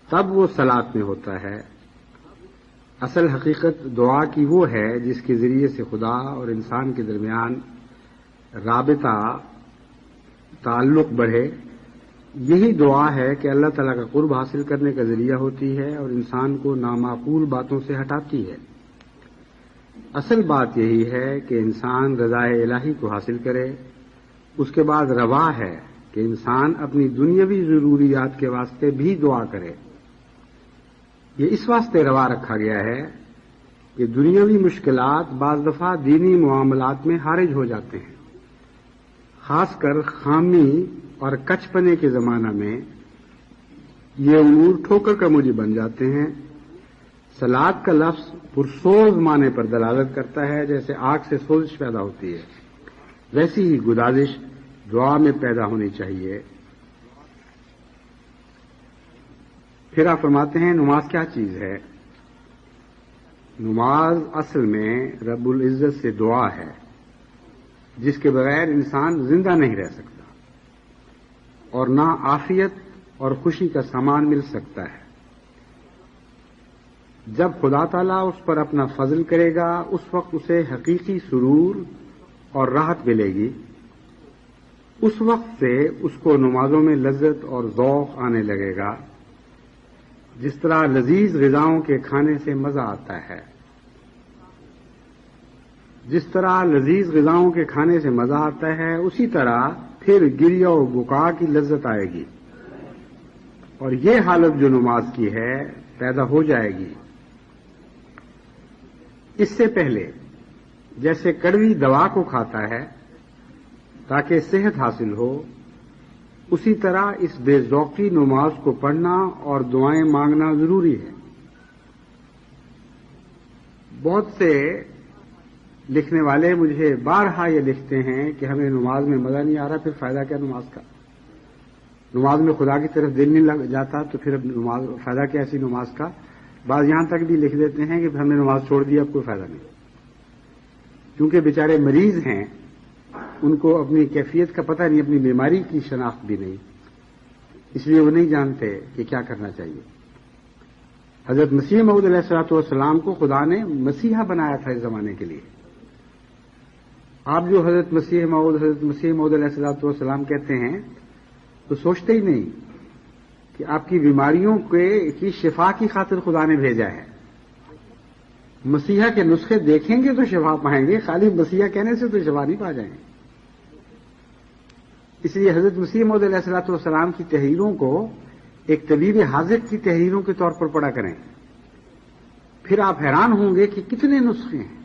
تب وہ صلاۃ میں ہوتا ہے. اصل حقیقت دعا کی وہ ہے جس کے ذریعے سے خدا اور انسان کے درمیان رابطہ، تعلق بڑھے یہی دعا ہے کہ اللہ تعالیٰ کا قرب حاصل کرنے کا ذریعہ ہوتی ہے اور انسان کو نامعقول باتوں سے ہٹاتی ہے۔ اصل بات یہی ہے کہ انسان رضائے الہی کو حاصل کرے، اس کے بعد روا ہے کہ انسان اپنی دنیاوی ضروریات کے واسطے بھی دعا کرے۔ یہ اس واسطے روا رکھا گیا ہے کہ دنیاوی مشکلات بعض دفعہ دینی معاملات میں حارج ہو جاتے ہیں، خاص کر خامی اور کچپنے کے زمانہ میں یہ امور ٹھوکر کا موجب بن جاتے ہیں۔ سلاد کا لفظ پرسوز معنی پر دلالت کرتا ہے، جیسے آگ سے سوزش پیدا ہوتی ہے ویسی ہی گدازش دعا میں پیدا ہونی چاہیے۔ پھر آپ فرماتے ہیں نماز کیا چیز ہے؟ نماز اصل میں رب العزت سے دعا ہے جس کے بغیر انسان زندہ نہیں رہ سکتا اور نہ عافیت اور خوشی کا سامان مل سکتا ہے۔ جب خدا تعالیٰ اس پر اپنا فضل کرے گا اس وقت اسے حقیقی سرور اور راحت ملے گی۔ اس وقت سے اس کو نمازوں میں لذت اور ذوق آنے لگے گا، جس طرح لذیذ غذاؤں کے کھانے سے مزہ آتا ہے۔ جس طرح لذیذ غذاؤں کے کھانے سے مزہ آتا ہے اسی طرح پھر گریہ و بکا کی لذت آئے گی، اور یہ حالت جو نماز کی ہے پیدا ہو جائے گی۔ اس سے پہلے جیسے کڑوی دوا کو کھاتا ہے تاکہ صحت حاصل ہو، اسی طرح اس بے ذوقی نماز کو پڑھنا اور دعائیں مانگنا ضروری ہے۔ بہت سے لکھنے والے مجھے بارہا یہ لکھتے ہیں کہ ہمیں نماز میں مزہ نہیں آ رہا، پھر فائدہ کیا نماز کا؟ نماز میں خدا کی طرف دل نہیں لگ جاتا تو پھر اب نماز فائدہ کیا ایسی نماز کا؟ بعض یہاں تک بھی لکھ دیتے ہیں کہ ہم نے نماز چھوڑ دی، اب کوئی فائدہ نہیں، کیونکہ بیچارے مریض ہیں، ان کو اپنی کیفیت کا پتہ نہیں، اپنی بیماری کی شناخت بھی نہیں، اس لیے وہ نہیں جانتے کہ کیا کرنا چاہیے۔ حضرت مسیح موعود علیہ الصلوۃ والسلام کو خدا نے مسیحا بنایا تھا اس زمانے کے لیے۔ آپ جو حضرت مسیح موعود علیہ الصلوۃ والسلام کہتے ہیں تو سوچتے ہی نہیں کہ آپ کی بیماریوں کی شفا کی خاطر خدا نے بھیجا ہے۔ مسیحا کے نسخے دیکھیں گے تو شفا پائیں گے، خالی مسیحا کہنے سے تو شفا نہیں پا جائیں گے۔ اس لیے حضرت مسیح موعود علیہ الصلوۃ والسلام کی تحریروں کو ایک طبیب حاذق کی تحریروں کے طور پر پڑھا کریں، پھر آپ حیران ہوں گے کہ کتنے نسخے ہیں۔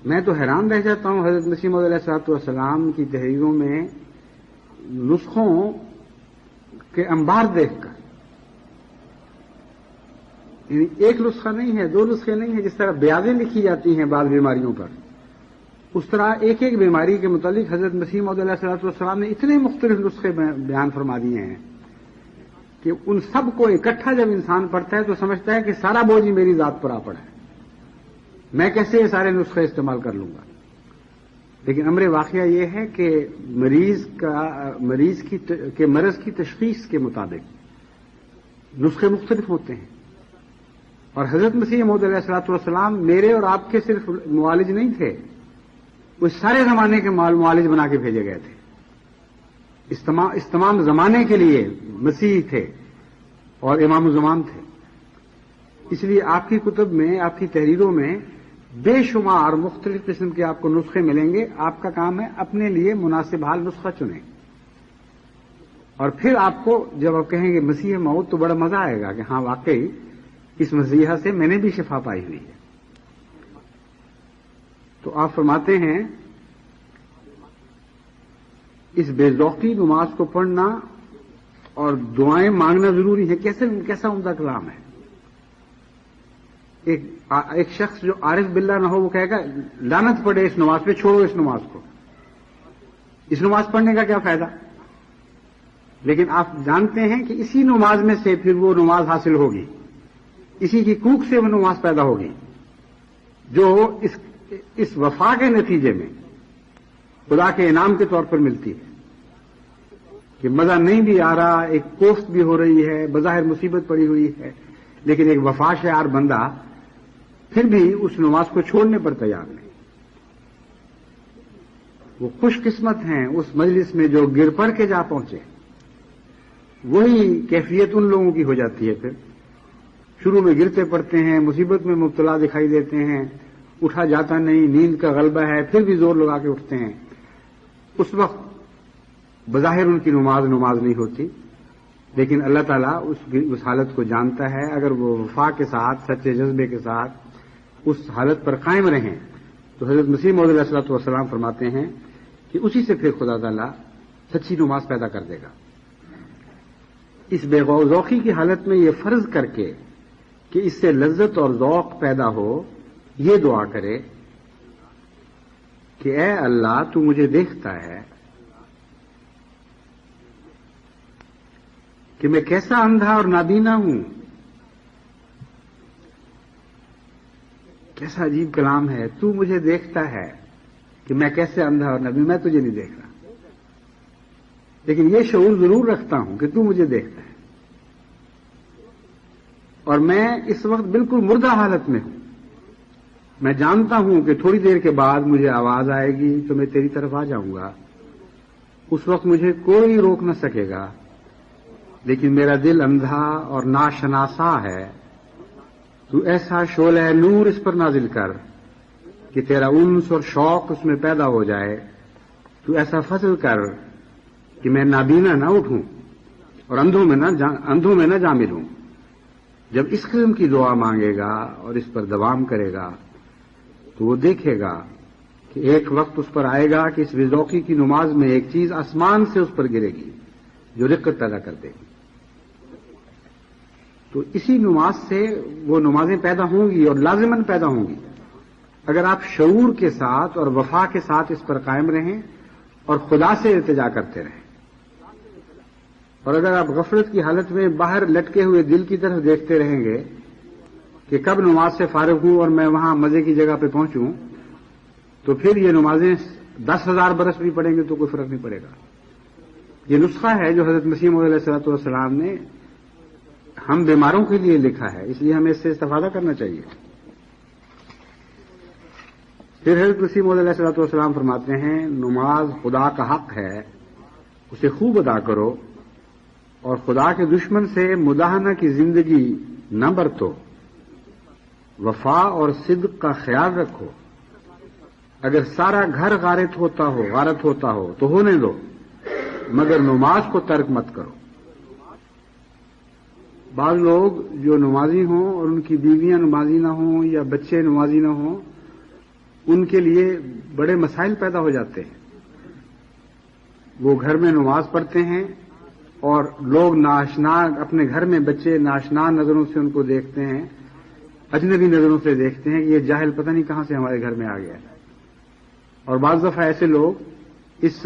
میں تو حیران رہ جاتا ہوں حضرت مسیح موعود علیہ الصلوۃ والسلام کی تحریروں میں نسخوں کے انبار دیکھ کر، یعنی ایک نسخہ نہیں ہے، دو نسخے نہیں ہیں، جس طرح بیاضیں لکھی جاتی ہیں بعض بیماریوں پر، اس طرح ایک ایک بیماری کے متعلق حضرت مسیح موعود علیہ الصلوۃ والسلام نے اتنے مختلف نسخے بیان فرما دیے ہیں کہ ان سب کو اکٹھا جب انسان پڑھتا ہے تو سمجھتا ہے کہ سارا بوجھ ہی میری ذات پر آ پڑا ہے، میں کیسے یہ سارے نسخے استعمال کر لوں گا۔ لیکن امر واقعہ یہ ہے کہ مریض کے مرض کی تشخیص کے مطابق نسخے مختلف ہوتے ہیں، اور حضرت مسیح موعود علیہ الصلوۃ والسلام میرے اور آپ کے صرف معالج نہیں تھے، وہ سارے زمانے کے معالج بنا کے بھیجے گئے تھے۔ اس تمام زمانے کے لیے مسیح تھے اور امام الزمان تھے۔ اس لیے آپ کی کتب میں، آپ کی تحریروں میں بے شمار مختلف قسم کے آپ کو نسخے ملیں گے۔ آپ کا کام ہے اپنے لیے مناسب حال نسخہ چنیں، اور پھر آپ کو جب آپ کہیں گے مسیح موعود تو بڑا مزہ آئے گا کہ ہاں واقعی اس مسیحا سے میں نے بھی شفا پائی ہوئی ہے۔ تو آپ فرماتے ہیں اس بے ذوقی نماز کو پڑھنا اور دعائیں مانگنا ضروری ہے۔ کیسا عمدہ کلام ہے۔ ایک شخص جو عارف باللہ نہ ہو وہ کہے گا لعنت پڑے اس نماز پہ، چھوڑو اس نماز کو، اس نماز پڑھنے کا کیا فائدہ؟ لیکن آپ جانتے ہیں کہ اسی نماز میں سے پھر وہ نماز حاصل ہوگی، اسی کی کوک سے وہ نماز پیدا ہوگی جو اس وفا کے نتیجے میں خدا کے انعام کے طور پر ملتی ہے کہ مزہ نہیں بھی آ رہا، ایک کوفت بھی ہو رہی ہے، بظاہر مصیبت پڑی ہوئی ہے، لیکن ایک وفا شعار بندہ پھر بھی اس نماز کو چھوڑنے پر تیار نہیں۔ وہ خوش قسمت ہیں اس مجلس میں جو گر پڑ کے جا پہنچے. وہی کیفیت ان لوگوں کی ہو جاتی ہے. پھر شروع میں گرتے پڑتے ہیں, مصیبت میں مبتلا دکھائی دیتے ہیں, اٹھا جاتا نہیں, نیند کا غلبہ ہے, پھر بھی زور لگا کے اٹھتے ہیں. اس وقت بظاہر ان کی نماز نہیں ہوتی, لیکن اللہ تعالیٰ اس حالت کو جانتا ہے. اگر وہ وفا کے ساتھ, سچے جذبے کے ساتھ اس حالت پر قائم رہیں تو حضرت مسیح موعود علیہ الصلوۃ والسلام فرماتے ہیں کہ اسی سے پھر خدا تعالیٰ سچی نماز پیدا کر دے گا. اس بے غور و ذوقی کی حالت میں یہ فرض کر کے کہ اس سے لذت اور ذوق پیدا ہو, یہ دعا کرے کہ اے اللہ تو مجھے دیکھتا ہے کہ میں کیسا اندھا اور نابینا ہوں. کیسا عجیب کلام ہے, تو مجھے دیکھتا ہے کہ میں کیسے اندھا اور نابینا, میں تجھے نہیں دیکھ رہا, لیکن یہ شعور ضرور رکھتا ہوں کہ تو مجھے دیکھتا ہے, اور میں اس وقت بالکل مردہ حالت میں ہوں. میں جانتا ہوں کہ تھوڑی دیر کے بعد مجھے آواز آئے گی تو میں تیری طرف آ جاؤں گا, اس وقت مجھے کوئی روک نہ سکے گا, لیکن میرا دل اندھا اور ناشناسا ہے. تو ایسا شعلہ نور اس پر نازل کر کہ تیرا انس اور شوق اس میں پیدا ہو جائے. تو ایسا فضل کر کہ میں نابینا نہ اٹھوں اور اندھوں میں نہ جامل ہوں. جب اس قسم کی دعا مانگے گا اور اس پر دوام کرے گا تو وہ دیکھے گا کہ ایک وقت اس پر آئے گا کہ اس بے ذوقی کی نماز میں ایک چیز آسمان سے اس پر گرے گی جو رقت پیدا کر دے گی. تو اسی نماز سے وہ نمازیں پیدا ہوں گی اور لازماً پیدا ہوں گی اگر آپ شعور کے ساتھ اور وفا کے ساتھ اس پر قائم رہیں اور خدا سے التجا کرتے رہیں. اور اگر آپ غفلت کی حالت میں باہر لٹکے ہوئے دل کی طرف دیکھتے رہیں گے کہ کب نماز سے فارغ ہوں اور میں وہاں مزے کی جگہ پہ پہنچوں, تو پھر یہ نمازیں 10,000 برس بھی پڑیں گے تو کوئی فرق نہیں پڑے گا. یہ نسخہ ہے جو حضرت مسیح موعود علیہ الصلوۃ والسلام نے ہم بیماروں کے لیے لکھا ہے, اس لیے ہمیں اس سے استفادہ کرنا چاہیے. پھر حضرت مسیح موعود علیہ الصلوۃ والسلام فرماتے ہیں نماز خدا کا حق ہے, اسے خوب ادا کرو اور خدا کے دشمن سے مداہنہ کی زندگی نہ برتو. وفا اور صدق کا خیال رکھو. اگر سارا گھر غارت ہوتا ہو تو ہونے دو, مگر نماز کو ترک مت کرو. بعض لوگ جو نمازی ہوں اور ان کی بیویاں نمازی نہ ہوں یا بچے نمازی نہ ہوں, ان کے لیے بڑے مسائل پیدا ہو جاتے ہیں. وہ گھر میں نماز پڑھتے ہیں اور لوگ ناشنا, اپنے گھر میں بچے ناشنا نظروں سے ان کو دیکھتے ہیں, اجنبی نظروں سے دیکھتے ہیں کہ یہ جاہل پتہ نہیں کہاں سے ہمارے گھر میں آ گیا ہے. اور بعض دفعہ ایسے لوگ اس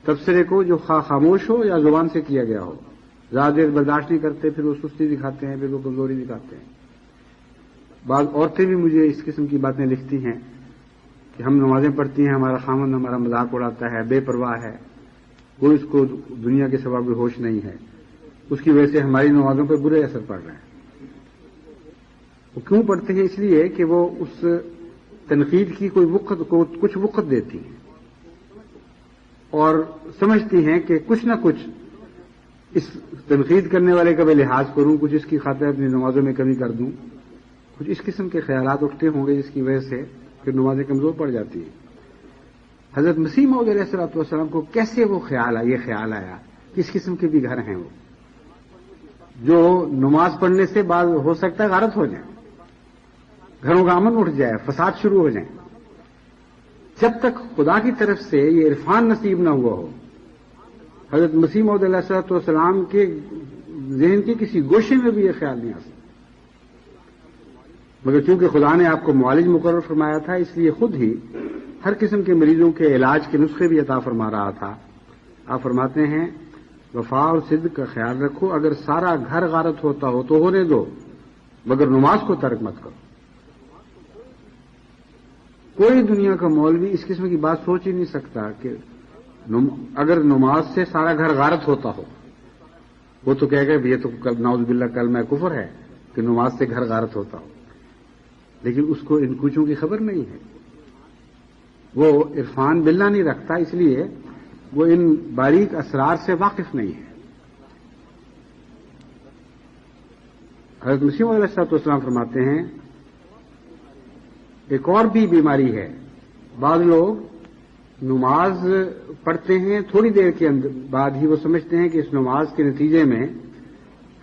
تبصرے کو جو خاموش ہو یا زبان سے کیا گیا ہو زیادہ دیر برداشت نہیں کرتے, پھر وہ سستی دکھاتے ہیں, پھر وہ کمزوری دکھاتے ہیں. بعض عورتیں بھی مجھے اس قسم کی باتیں لکھتی ہیں کہ ہم نمازیں پڑھتی ہیں, ہمارا خامن ہمارا مذاق اڑاتا ہے, بے پرواہ ہے, کوئی اس کو دنیا کے سوا کوئی ہوش نہیں ہے, اس کی وجہ سے ہماری نمازوں پر برے اثر پڑ رہے ہیں. وہ کیوں پڑھتے ہیں؟ اس لیے کہ وہ اس تنقید کی کچھ وقت دیتی ہیں اور سمجھتی ہیں کہ کچھ نہ کچھ اس تنقید کرنے والے کا میں لحاظ کروں, کچھ اس کی خاطر اپنی نمازوں میں کمی کر دوں. کچھ اس قسم کے خیالات اٹھتے ہوں گے جس کی وجہ سے پھر نمازیں کمزور پڑ جاتی ہیں. حضرت مسیح موعود علیہ الصلوۃ والسلام کو کیسے وہ یہ خیال آیا؟ کس قسم کے بھی گھر ہیں وہ جو نماز پڑھنے سے بعد ہو سکتا ہے غارت ہو جائیں, گھروں کا امن اٹھ جائے, فساد شروع ہو جائیں. جب تک خدا کی طرف سے یہ عرفان نصیب نہ ہوا ہو, حضرت مسیح موعود علیہ الصلوۃ والسلام کے ذہن کے کسی گوشے میں بھی یہ خیال نہیں آ سکتا. مگر چونکہ خدا نے آپ کو معالج مقرر فرمایا تھا, اس لیے خود ہی ہر قسم کے مریضوں کے علاج کے نسخے بھی عطا فرما رہا تھا. آپ فرماتے ہیں وفا اور صدق کا خیال رکھو. اگر سارا گھر غارت ہوتا ہو تو ہونے دو, مگر نماز کو ترک مت کرو. کوئی دنیا کا مولوی اس قسم کی بات سوچ ہی نہیں سکتا کہ اگر نماز سے سارا گھر غارت ہوتا ہو, وہ تو کہے گا یہ تو نعوذ باللہ کلمہ کفر ہے کہ نماز سے گھر غارت ہوتا ہو. لیکن اس کو ان کچھوں کی خبر نہیں ہے. وہ عرفان باللہ نہیں رکھتا، اس لیے وہ ان باریک اسرار سے واقف نہیں ہے۔ حضرت مسیح علیہ السلام فرماتے ہیں ایک اور بھی بیماری ہے، بعض لوگ نماز پڑھتے ہیں، تھوڑی دیر کے بعد ہی وہ سمجھتے ہیں کہ اس نماز کے نتیجے میں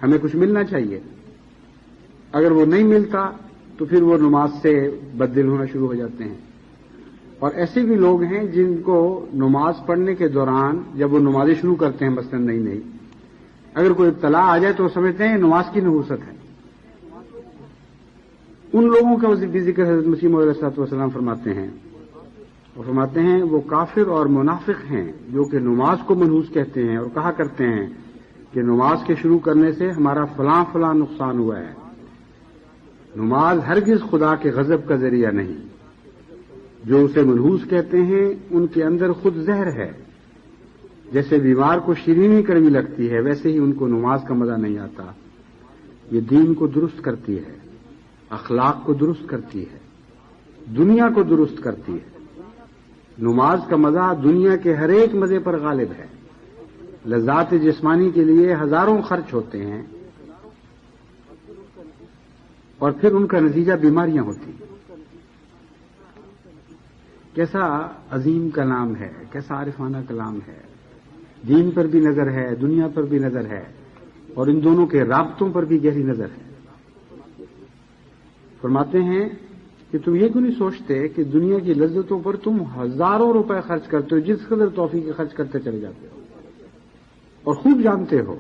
ہمیں کچھ ملنا چاہیے، اگر وہ نہیں ملتا تو پھر وہ نماز سے بددل ہونا شروع ہو جاتے ہیں۔ اور ایسے بھی لوگ ہیں جن کو نماز پڑھنے کے دوران جب وہ نمازیں شروع کرتے ہیں مثلاً نہیں اگر کوئی ابتلا آ جائے تو وہ سمجھتے ہیں نماز کی نحوست ہے۔ ان لوگوں کا بھی ذکر حضرت مسیح علیہ السلام فرماتے ہیں، اور فرماتے ہیں وہ کافر اور منافق ہیں جو کہ نماز کو منحوس کہتے ہیں اور کہا کرتے ہیں کہ نماز کے شروع کرنے سے ہمارا فلاں فلاں نقصان ہوا ہے۔ نماز ہرگز خدا کے غضب کا ذریعہ نہیں، جو اسے منحوس کہتے ہیں ان کے اندر خود زہر ہے، جیسے بیمار کو شیرینی کڑوی لگتی ہے ویسے ہی ان کو نماز کا مزہ نہیں آتا۔ یہ دین کو درست کرتی ہے، اخلاق کو درست کرتی ہے، دنیا کو درست کرتی ہے۔ نماز کا مزہ دنیا کے ہر ایک مزے پر غالب ہے۔ لذات جسمانی کے لیے ہزاروں خرچ ہوتے ہیں اور پھر ان کا نتیجہ بیماریاں ہوتی ہیں۔ کیسا عظیم کلام ہے، کیسا عارفانہ کلام ہے، دین پر بھی نظر ہے، دنیا پر بھی نظر ہے، اور ان دونوں کے رابطوں پر بھی گہری نظر ہے۔ فرماتے ہیں کہ تم یہ کیوں نہیں سوچتے کہ دنیا کی لذتوں پر تم ہزاروں روپے خرچ کرتے ہو، جس قدر توفیق خرچ کرتے چلے جاتے ہو، اور خوب جانتے ہو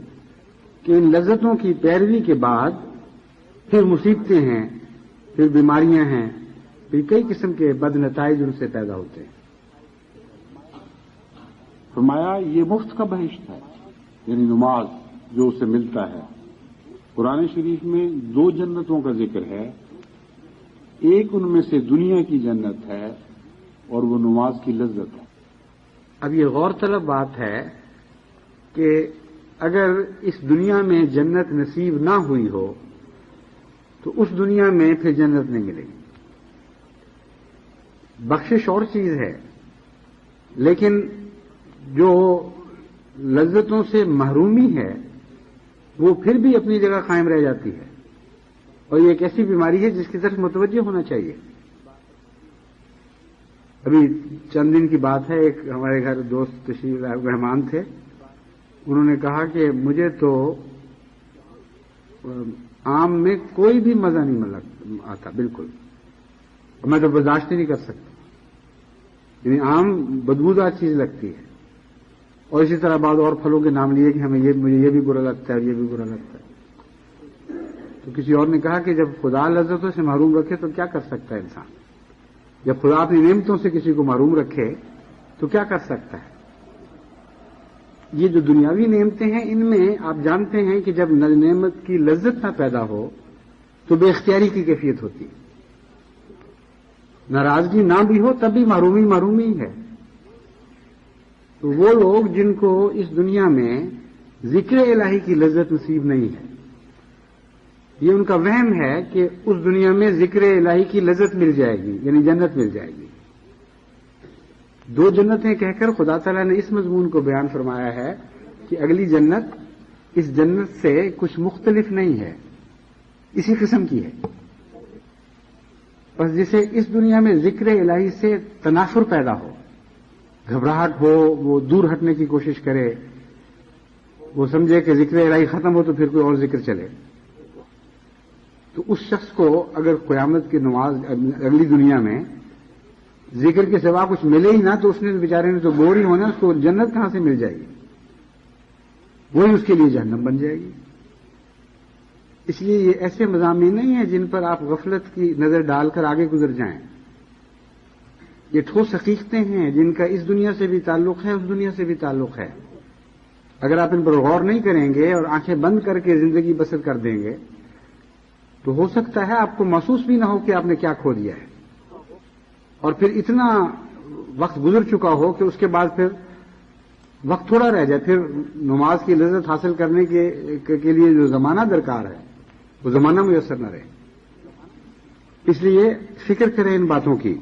کہ ان لذتوں کی پیروی کے بعد پھر مصیبتیں ہیں، پھر بیماریاں ہیں، پھر کئی قسم کے بد نتائج ان سے پیدا ہوتے ہیں۔ فرمایا یہ مفت کا بہشت ہے، یعنی نماز جو اسے ملتا ہے۔ قرآن شریف میں 2 جنتوں کا ذکر ہے، ایک ان میں سے دنیا کی جنت ہے اور وہ نماز کی لذت ہے۔ اب یہ غور طلب بات ہے کہ اگر اس دنیا میں جنت نصیب نہ ہوئی ہو تو اس دنیا میں پھر جنت نہیں ملے گی۔ بخشش اور چیز ہے، لیکن جو لذتوں سے محرومی ہے وہ پھر بھی اپنی جگہ قائم رہ جاتی ہے، اور یہ ایک ایسی بیماری ہے جس کی طرف متوجہ ہونا چاہیے۔ ابھی چند دن کی بات ہے، ایک ہمارے گھر دوست تشریف مہمان تھے، انہوں نے کہا کہ مجھے تو آم میں کوئی بھی مزہ نہیں آتا بالکل، میں تو برداشت ہی نہیں کر سکتا، یعنی آم بدبودار چیز لگتی ہے۔ اور اسی طرح بعض اور پھلوں کے نام لیے کہ مجھے یہ بھی برا لگتا ہے اور یہ بھی برا لگتا ہے۔ تو کسی اور نے کہا کہ جب خدا لذتوں سے محروم رکھے تو کیا کر سکتا ہے انسان؟ جب خدا اپنی نعمتوں سے کسی کو محروم رکھے تو کیا کر سکتا ہے؟ یہ جو دنیاوی نعمتیں ہیں ان میں آپ جانتے ہیں کہ جب نعمت کی لذت نہ پیدا ہو تو بے اختیاری کی کیفیت ہوتی ہے، ناراضگی نہ بھی ہو تب بھی محرومی ہے۔ تو وہ لوگ جن کو اس دنیا میں ذکر الہی کی لذت نصیب نہیں ہے، یہ ان کا وہم ہے کہ اس دنیا میں ذکر الہی کی لذت مل جائے گی، یعنی جنت مل جائے گی۔ 2 جنتیں کہہ کر خدا تعالیٰ نے اس مضمون کو بیان فرمایا ہے کہ اگلی جنت اس جنت سے کچھ مختلف نہیں ہے، اسی قسم کی ہے۔ بس جسے اس دنیا میں ذکر الہی سے تنافر پیدا ہو، گھبراہٹ ہو، وہ دور ہٹنے کی کوشش کرے، وہ سمجھے کہ ذکر الہی ختم ہو تو پھر کوئی اور ذکر چلے، تو اس شخص کو اگر قیامت کی نماز اگلی دنیا میں ذکر کے سوا کچھ ملے ہی نہ تو اس نے بیچارے نے تو بور ہی ہونا، اس کو جنت کہاں سے مل جائے گی؟ وہی اس کے لیے جہنم بن جائے گی۔ اس لیے یہ ایسے مضامین نہیں ہیں جن پر آپ غفلت کی نظر ڈال کر آگے گزر جائیں۔ یہ ٹھوس حقیقتیں ہیں جن کا اس دنیا سے بھی تعلق ہے، اس دنیا سے بھی تعلق ہے۔ اگر آپ ان پر غور نہیں کریں گے اور آنکھیں بند کر کے زندگی بسر کر دیں گے تو ہو سکتا ہے آپ کو محسوس بھی نہ ہو کہ آپ نے کیا کھو دیا ہے، اور پھر اتنا وقت گزر چکا ہو کہ اس کے بعد پھر وقت تھوڑا رہ جائے، پھر نماز کی لذت حاصل کرنے کے لیے جو زمانہ درکار ہے وہ زمانہ میسر نہ رہے۔ اس لیے فکر کریں ان باتوں کی۔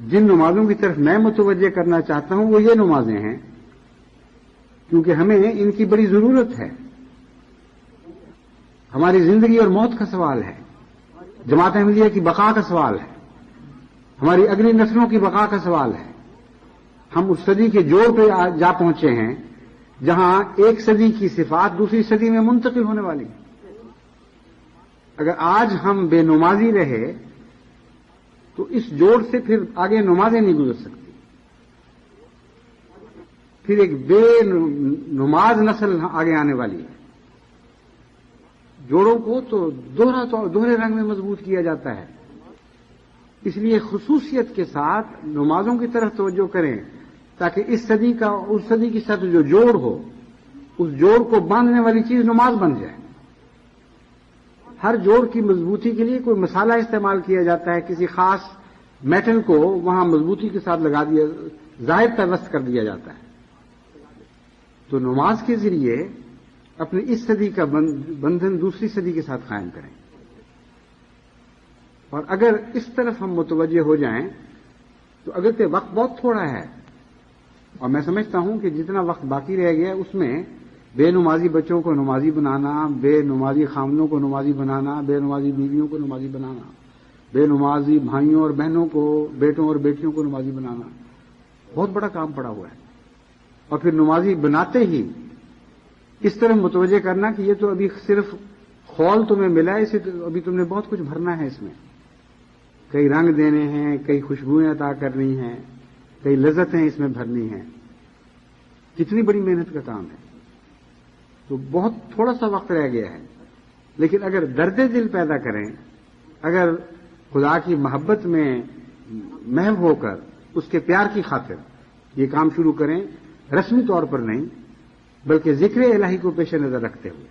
جن نمازوں کی طرف میں متوجہ کرنا چاہتا ہوں وہ یہ نمازیں ہیں کیونکہ ہمیں ان کی بڑی ضرورت ہے. ہماری زندگی اور موت کا سوال ہے, جماعت احمدیہ کی بقا کا سوال ہے, ہماری اگلی نسلوں کی بقا کا سوال ہے. ہم اس صدی کے جوڑ پہ جا پہنچے ہیں جہاں ایک صدی کی صفات دوسری صدی میں منتقل ہونے والی ہیں. اگر آج ہم بے نمازی رہے تو اس جوڑ سے پھر آگے نمازیں نہیں گزر سکتی. پھر ایک بے نماز نسل آگے آنے والی ہے. جوڑوں کو تو دوہرے رنگ میں مضبوط کیا جاتا ہے. اس لیے خصوصیت کے ساتھ نمازوں کی طرف توجہ کریں تاکہ اس صدی کا اس صدی کے ساتھ جو جوڑ ہو اس جوڑ کو باندھنے والی چیز نماز بن جائے. ہر جوڑ کی مضبوطی کے لیے کوئی مسالہ استعمال کیا جاتا ہے, کسی خاص میٹل کو وہاں مضبوطی کے ساتھ لگا دیا, زائد پیوست کر دیا جاتا ہے. تو نماز کے ذریعے اپنی اس صدی کا بندھن دوسری صدی کے ساتھ قائم کریں. اور اگر اس طرف ہم متوجہ ہو جائیں تو اگرچہ وقت بہت تھوڑا ہے اور میں سمجھتا ہوں کہ جتنا وقت باقی رہ گیا اس میں بے نمازی بچوں کو نمازی بنانا, بے نمازی خامنوں کو نمازی بنانا, بے نمازی بیویوں کو نمازی بنانا, بے نمازی بھائیوں اور بہنوں کو, بیٹوں اور بیٹیوں کو نمازی بنانا بہت بڑا کام پڑا ہوا ہے. اور پھر نمازی بناتے ہی اس طرح متوجہ کرنا کہ یہ تو ابھی صرف خول تمہیں ملا ہے, اسے ابھی تم نے بہت کچھ بھرنا ہے. اس میں کئی رنگ دینے ہیں, کئی خوشبوئیں عطا کرنی ہیں, کئی لذتیں اس میں بھرنی ہیں. کتنی بڑی محنت کا کام ہے. تو بہت تھوڑا سا وقت رہ گیا ہے. لیکن اگر درد دل پیدا کریں, اگر خدا کی محبت میں محو ہو کر اس کے پیار کی خاطر یہ کام شروع کریں, رسمی طور پر نہیں بلکہ ذکر الہی کو پیش نظر رکھتے ہوئے,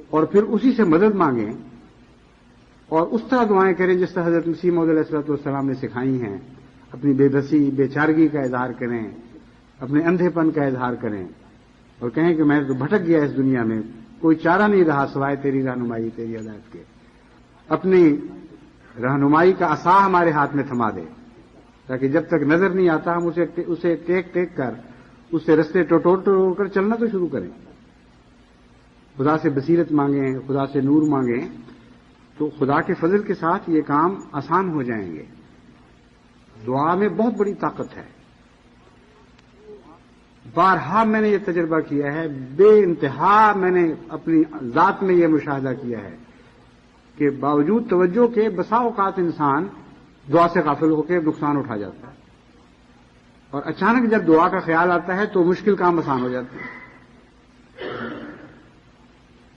اور پھر اسی سے مدد مانگیں اور اس طرح دعائیں کریں جس طرح حضرت مسیح موعود علیہ الصلوۃ والسلام نے سکھائی ہیں. اپنی بے بسی, بے چارگی کا اظہار کریں, اپنے اندھے پن کا اظہار کریں اور کہیں کہ میں تو بھٹک گیا اس دنیا میں, کوئی چارہ نہیں رہا سوائے تیری رہنمائی, تیری ہدایت کے. اپنی رہنمائی کا عصا ہمارے ہاتھ میں تھما دے تاکہ جب تک نظر نہیں آتا ہم اسے ٹیک ٹیک کر اس سے رستے ٹوڑ کر چلنا تو شروع کریں. خدا سے بصیرت مانگیں, خدا سے نور مانگیں, تو خدا کے فضل کے ساتھ یہ کام آسان ہو جائیں گے. دعا میں بہت بڑی طاقت ہے. بارہا میں نے یہ تجربہ کیا ہے, بے انتہا میں نے اپنی ذات میں یہ مشاہدہ کیا ہے کہ باوجود توجہ کے بسا اوقات انسان دعا سے غافل ہو کے نقصان اٹھا جاتا ہے, اور اچانک جب دعا کا خیال آتا ہے تو مشکل کام آسان ہو جاتے ہیں.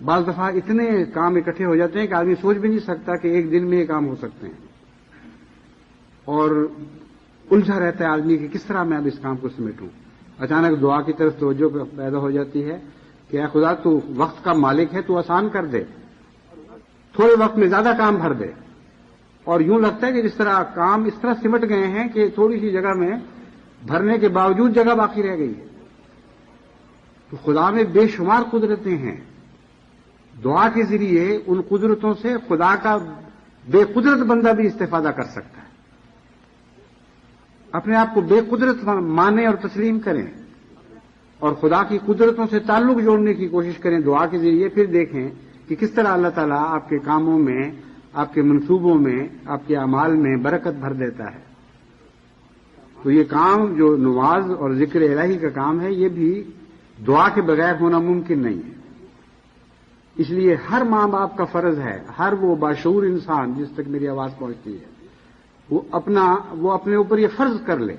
بعض دفعہ اتنے کام اکٹھے ہو جاتے ہیں کہ آدمی سوچ بھی نہیں سکتا کہ ایک دن میں یہ کام ہو سکتے ہیں, اور الجھا رہتا ہے آدمی کہ کس طرح میں اب اس کام کو سمیٹوں. اچانک دعا کی طرف توجہ پیدا ہو جاتی ہے کہ اے خدا تو وقت کا مالک ہے, تو آسان کر دے, تھوڑے وقت میں زیادہ کام بھر دے. اور یوں لگتا ہے کہ جس طرح کام اس طرح سمٹ گئے ہیں کہ تھوڑی سی جگہ میں بھرنے کے باوجود جگہ باقی رہ گئی ہے. تو خدا میں بے شمار قدرتیں ہیں. دعا کے ذریعے ان قدرتوں سے خدا کا بے قدرت بندہ بھی استفادہ کر سکتا ہے. اپنے آپ کو بے قدرت مانیں اور تسلیم کریں اور خدا کی قدرتوں سے تعلق جوڑنے کی کوشش کریں دعا کے ذریعے. پھر دیکھیں کہ کس طرح اللہ تعالیٰ آپ کے کاموں میں, آپ کے منصوبوں میں, آپ کے اعمال میں برکت بھر دیتا ہے. تو یہ کام جو نماز اور ذکر الہی کا کام ہے, یہ بھی دعا کے بغیر ہونا ممکن نہیں ہے. اس لیے ہر ماں باپ کا فرض ہے, ہر وہ باشعور انسان جس تک میری آواز پہنچتی ہے, وہ اپنے اوپر یہ فرض کر لے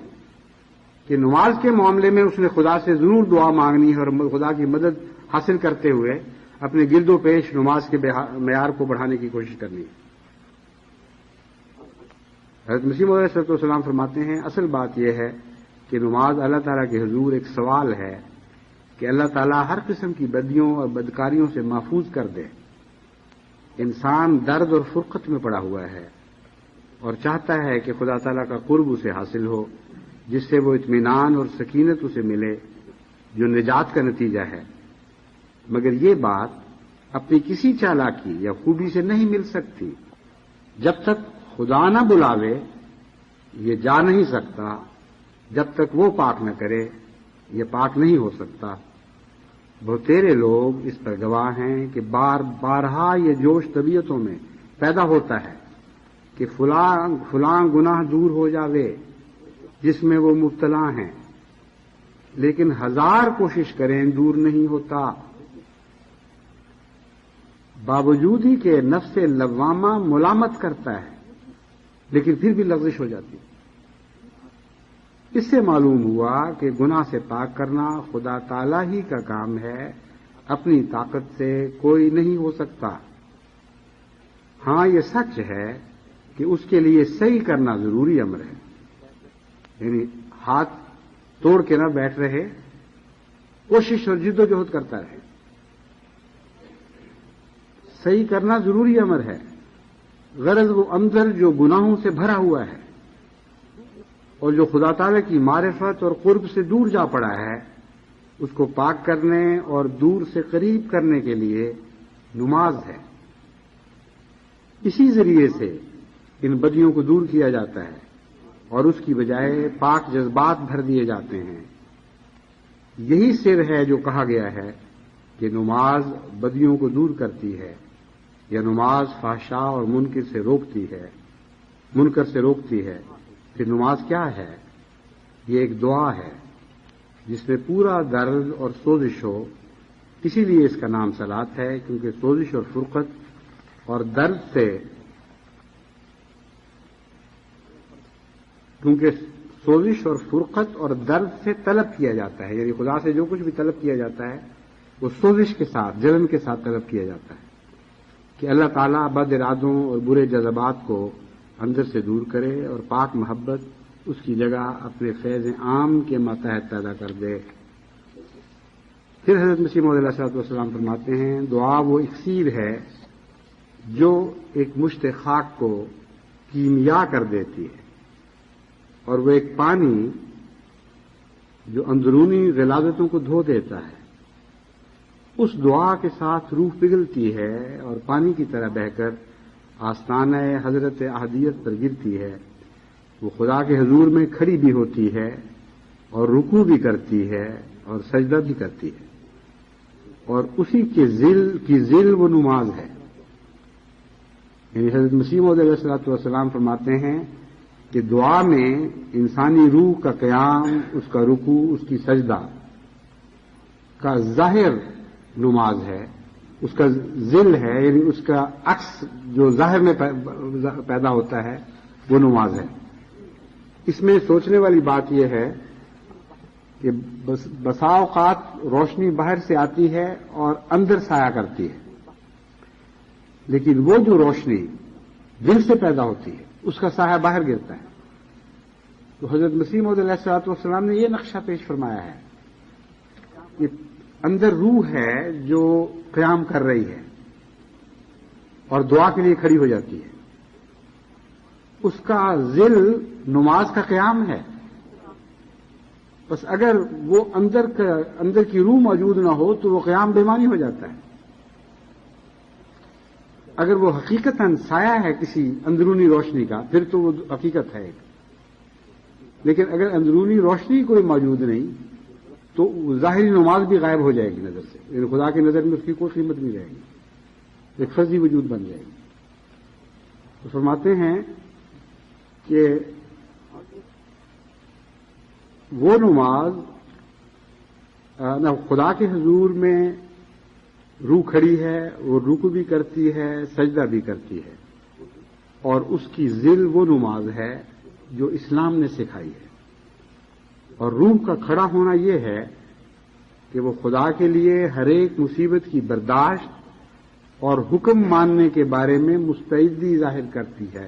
کہ نماز کے معاملے میں اس نے خدا سے ضرور دعا مانگنی ہے اور خدا کی مدد حاصل کرتے ہوئے اپنے گرد و پیش نماز کے معیار کو بڑھانے کی کوشش کرنی ہے. حضرت مسیح موعود علیہ السلام فرماتے ہیں اصل بات یہ ہے کہ نماز اللہ تعالیٰ کے حضور ایک سوال ہے کہ اللہ تعالیٰ ہر قسم کی بدیوں اور بدکاریوں سے محفوظ کر دے. انسان درد اور فرقت میں پڑا ہوا ہے اور چاہتا ہے کہ خدا تعالیٰ کا قرب اسے حاصل ہو, جس سے وہ اطمینان اور سکینت اسے ملے جو نجات کا نتیجہ ہے. مگر یہ بات اپنی کسی چالاکی یا خوبی سے نہیں مل سکتی. جب تک خدا نہ بلاوے یہ جا نہیں سکتا جب تک وہ پاک نہ کرے، یہ پاک نہیں ہو سکتا۔ بہتیرے لوگ اس پر گواہ ہیں کہ بارہا یہ جوش طبیعتوں میں پیدا ہوتا ہے کہ فلاں گناہ دور ہو جاوے جس میں وہ مبتلا ہیں، لیکن ہزار کوشش کریں دور نہیں ہوتا، باوجود ہی کہ نفس لوامہ ملامت کرتا ہے لیکن پھر بھی لغزش ہو جاتی ہے۔ اس سے معلوم ہوا کہ گناہ سے پاک کرنا خدا تعالی ہی کا کام ہے، اپنی طاقت سے کوئی نہیں ہو سکتا۔ ہاں یہ سچ ہے کہ اس کے لیے صحیح کرنا ضروری امر ہے، یعنی ہاتھ توڑ کے نہ بیٹھ رہے، کوشش اور جد و جہد کرتا رہے۔ صحیح کرنا ضروری امر ہے، غرض وہ اندر جو گناہوں سے بھرا ہوا ہے اور جو خدا تعالی کی معرفت اور قرب سے دور جا پڑا ہے، اس کو پاک کرنے اور دور سے قریب کرنے کے لیے نماز ہے۔ اسی ذریعے سے ان بدیوں کو دور کیا جاتا ہے اور اس کی بجائے پاک جذبات بھر دیے جاتے ہیں۔ یہی سر ہے جو کہا گیا ہے کہ نماز بدیوں کو دور کرتی ہے، یا نماز فحشاء اور منکر سے روکتی ہے۔ پھر نماز کیا ہے؟ یہ ایک دعا ہے جس میں پورا درد اور سوزش ہو، اسی لیے اس کا نام صلاۃ ہے، کیونکہ سوزش اور فرقت اور درد سے طلب کیا جاتا ہے، یعنی خدا سے جو کچھ بھی طلب کیا جاتا ہے وہ سوزش کے ساتھ، جلن کے ساتھ طلب کیا جاتا ہے کہ اللہ تعالیٰ بد ارادوں اور برے جذبات کو اندر سے دور کرے اور پاک محبت اس کی جگہ اپنے فیض عام کے ماتحت پیدا کر دے۔ پھر حضرت مسیح موعود علیہ السلام فرماتے ہیں، دعا وہ اکسیر ہے جو ایک مشت خاک کو کیمیا کر دیتی ہے، اور وہ ایک پانی جو اندرونی غلاظتوں کو دھو دیتا ہے۔ اس دعا کے ساتھ روح پگھلتی ہے اور پانی کی طرح بہہ کر آستانہ حضرت احدیت پر گرتی ہے۔ وہ خدا کے حضور میں کھڑی بھی ہوتی ہے اور رکوع بھی کرتی ہے اور سجدہ بھی کرتی ہے، اور اسی کی ذل وہ نماز ہے۔ یعنی حضرت مسیح موعود علیہ السلام فرماتے ہیں کہ دعا میں انسانی روح کا قیام، اس کا رکوع، اس کی سجدہ کا ظاہر نماز ہے، اس کا ذل ہے، یعنی اس کا عکس جو ظاہر میں پیدا ہوتا ہے وہ نماز ہے۔ اس میں سوچنے والی بات یہ ہے کہ بسا اوقات روشنی باہر سے آتی ہے اور اندر سایہ کرتی ہے، لیکن وہ جو روشنی دل سے پیدا ہوتی ہے اس کا سایہ باہر گرتا ہے۔ تو حضرت مسیح موعود علیہ السلام نے یہ نقشہ پیش فرمایا ہے کہ اندر روح ہے جو قیام کر رہی ہے اور دعا کے لیے کھڑی ہو جاتی ہے، اس کا ذل نماز کا قیام ہے۔ بس اگر وہ اندر کی روح موجود نہ ہو تو وہ قیام بے معنی ہو جاتا ہے۔ اگر وہ حقیقتاً سایہ ہے کسی اندرونی روشنی کا پھر تو وہ حقیقت ہے، لیکن اگر اندرونی روشنی کوئی موجود نہیں تو ظاہری نماز بھی غائب ہو جائے گی نظر سے، یعنی خدا کی نظر میں اس کی کوئی قیمت نہیں رہے گی، ایک فرضی وجود بن جائے گی۔ تو فرماتے ہیں کہ وہ نماز نہ خدا کے حضور میں روح کھڑی ہے، وہ رکوع بھی کرتی ہے، سجدہ بھی کرتی ہے، اور اس کی ذل وہ نماز ہے جو اسلام نے سکھائی ہے۔ اور روح کا کھڑا ہونا یہ ہے کہ وہ خدا کے لیے ہر ایک مصیبت کی برداشت اور حکم ماننے کے بارے میں مستعدی ظاہر کرتی ہے۔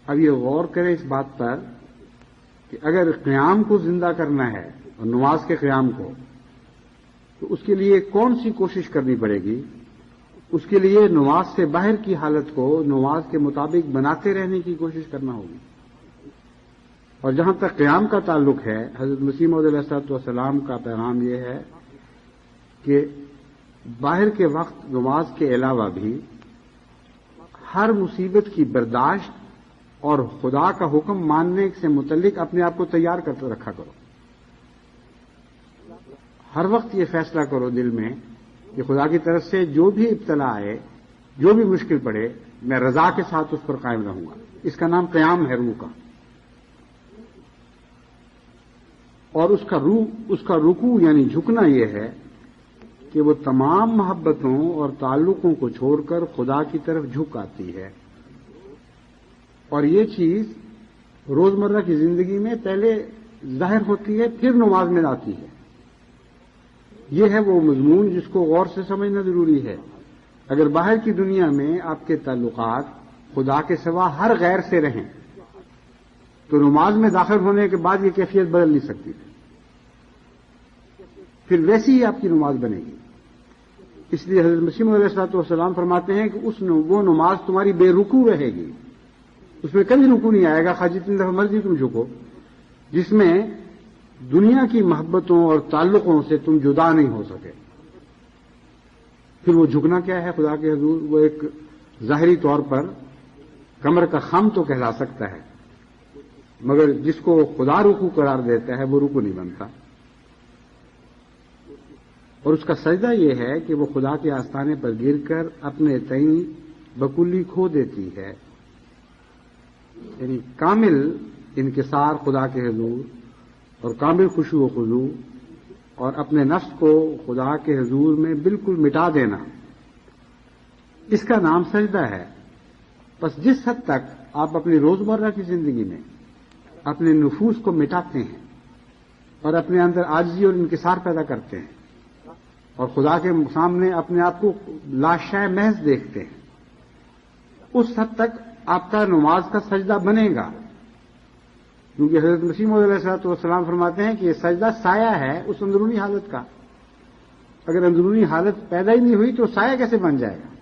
اب یہ غور کریں اس بات پر کہ اگر قیام کو زندہ کرنا ہے اور نماز کے قیام کو، تو اس کے لیے کون سی کوشش کرنی پڑے گی؟ اس کے لیے نماز سے باہر کی حالت کو نماز کے مطابق بناتے رہنے کی کوشش کرنا ہوگی۔ اور جہاں تک قیام کا تعلق ہے، حضرت مسیح موعود علیہ السلام کا پیغام یہ ہے کہ باہر کے وقت نماز کے علاوہ بھی ہر مصیبت کی برداشت اور خدا کا حکم ماننے سے متعلق اپنے آپ کو تیار کر رکھا کرو. ہر وقت یہ فیصلہ کرو دل میں کہ خدا کی طرف سے جو بھی ابتلا آئے، جو بھی مشکل پڑے، میں رضا کے ساتھ اس پر قائم رہوں گا. اس کا نام قیام ہے روح کا. اور اس کا رکوع یعنی جھکنا یہ ہے کہ وہ تمام محبتوں اور تعلقوں کو چھوڑ کر خدا کی طرف جھک آتی ہے. اور یہ چیز روزمرہ کی زندگی میں پہلے ظاہر ہوتی ہے، پھر نماز میں آتی ہے. یہ ہے وہ مضمون جس کو غور سے سمجھنا ضروری ہے. اگر باہر کی دنیا میں آپ کے تعلقات خدا کے سوا ہر غیر سے رہیں تو نماز میں داخل ہونے کے بعد یہ کیفیت بدل نہیں سکتی. پھر ویسی ہی آپ کی نماز بنے گی. اس لیے حضرت مسیح علیہ الصلوۃ والسلام فرماتے ہیں کہ وہ نماز تمہاری بے رکوع رہے گی، اس میں کبھی رکوع نہیں آئے گا، خواہ جتنی دفعہ مرضی تم جھکو، جس میں دنیا کی محبتوں اور تعلقوں سے تم جدا نہیں ہو سکے. پھر وہ جھکنا کیا ہے خدا کے حضور؟ وہ ایک ظاہری طور پر کمر کا خم تو کہلا سکتا ہے، مگر جس کو خدا رکوع قرار دیتا ہے وہ رکوع نہیں بنتا. اور اس کا سجدہ یہ ہے کہ وہ خدا کے آستانے پر گر کر اپنے تئیں بکلی کھو دیتی ہے. یعنی کامل انکسار خدا کے حضور اور کامل خشوع و خضوع اور اپنے نفس کو خدا کے حضور میں بالکل مٹا دینا، اس کا نام سجدہ ہے. بس جس حد تک آپ اپنی روزمرہ کی زندگی میں اپنے نفوس کو مٹاتے ہیں اور اپنے اندر عاجزی اور انکسار پیدا کرتے ہیں اور خدا کے سامنے اپنے آپ کو لاشائے محض دیکھتے ہیں، اس حد تک آپ کا نماز کا سجدہ بنے گا. کیونکہ حضرت مسیح علیہ الصلوۃ والسلام فرماتے ہیں کہ یہ سجدہ سایہ ہے اس اندرونی حالت کا. اگر اندرونی حالت پیدا ہی نہیں ہوئی تو سایہ کیسے بن جائے گا؟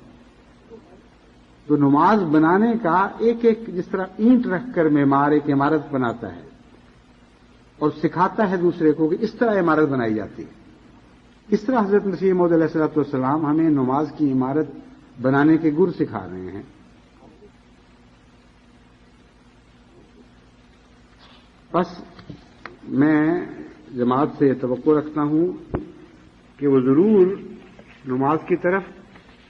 تو نماز بنانے کا ایک جس طرح اینٹ رکھ کر معمار ایک عمارت بناتا ہے اور سکھاتا ہے دوسرے کو کہ اس طرح عمارت بنائی جاتی ہے، اس طرح حضرت مسیح موعود علیہ الصلوۃ والسلام ہمیں نماز کی عمارت بنانے کے گر سکھا رہے ہیں. بس میں جماعت سے توقع رکھتا ہوں کہ وہ ضرور نماز کی طرف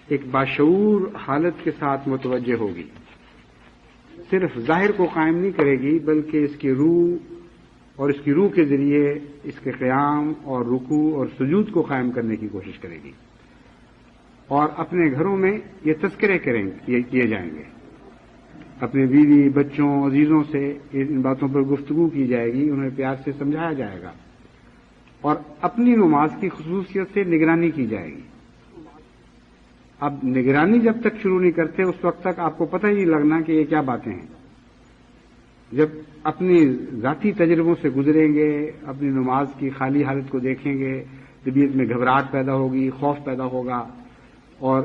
ایک باشعور حالت کے ساتھ متوجہ ہوگی. صرف ظاہر کو قائم نہیں کرے گی بلکہ اس کی روح اور اس کی روح کے ذریعے اس کے قیام اور رکوع اور سجود کو قائم کرنے کی کوشش کرے گی. اور اپنے گھروں میں یہ تذکرے کیے جائیں گے، اپنے بیوی بچوں عزیزوں سے ان باتوں پر گفتگو کی جائے گی، انہیں پیار سے سمجھایا جائے گا اور اپنی نماز کی خصوصیت سے نگرانی کی جائے گی. اب نگرانی جب تک شروع نہیں کرتے اس وقت تک آپ کو پتہ ہی نہیں لگنا کہ یہ کیا باتیں ہیں. جب اپنی ذاتی تجربوں سے گزریں گے، اپنی نماز کی خالی حالت کو دیکھیں گے، طبیعت میں گھبراہٹ پیدا ہوگی، خوف پیدا ہوگا اور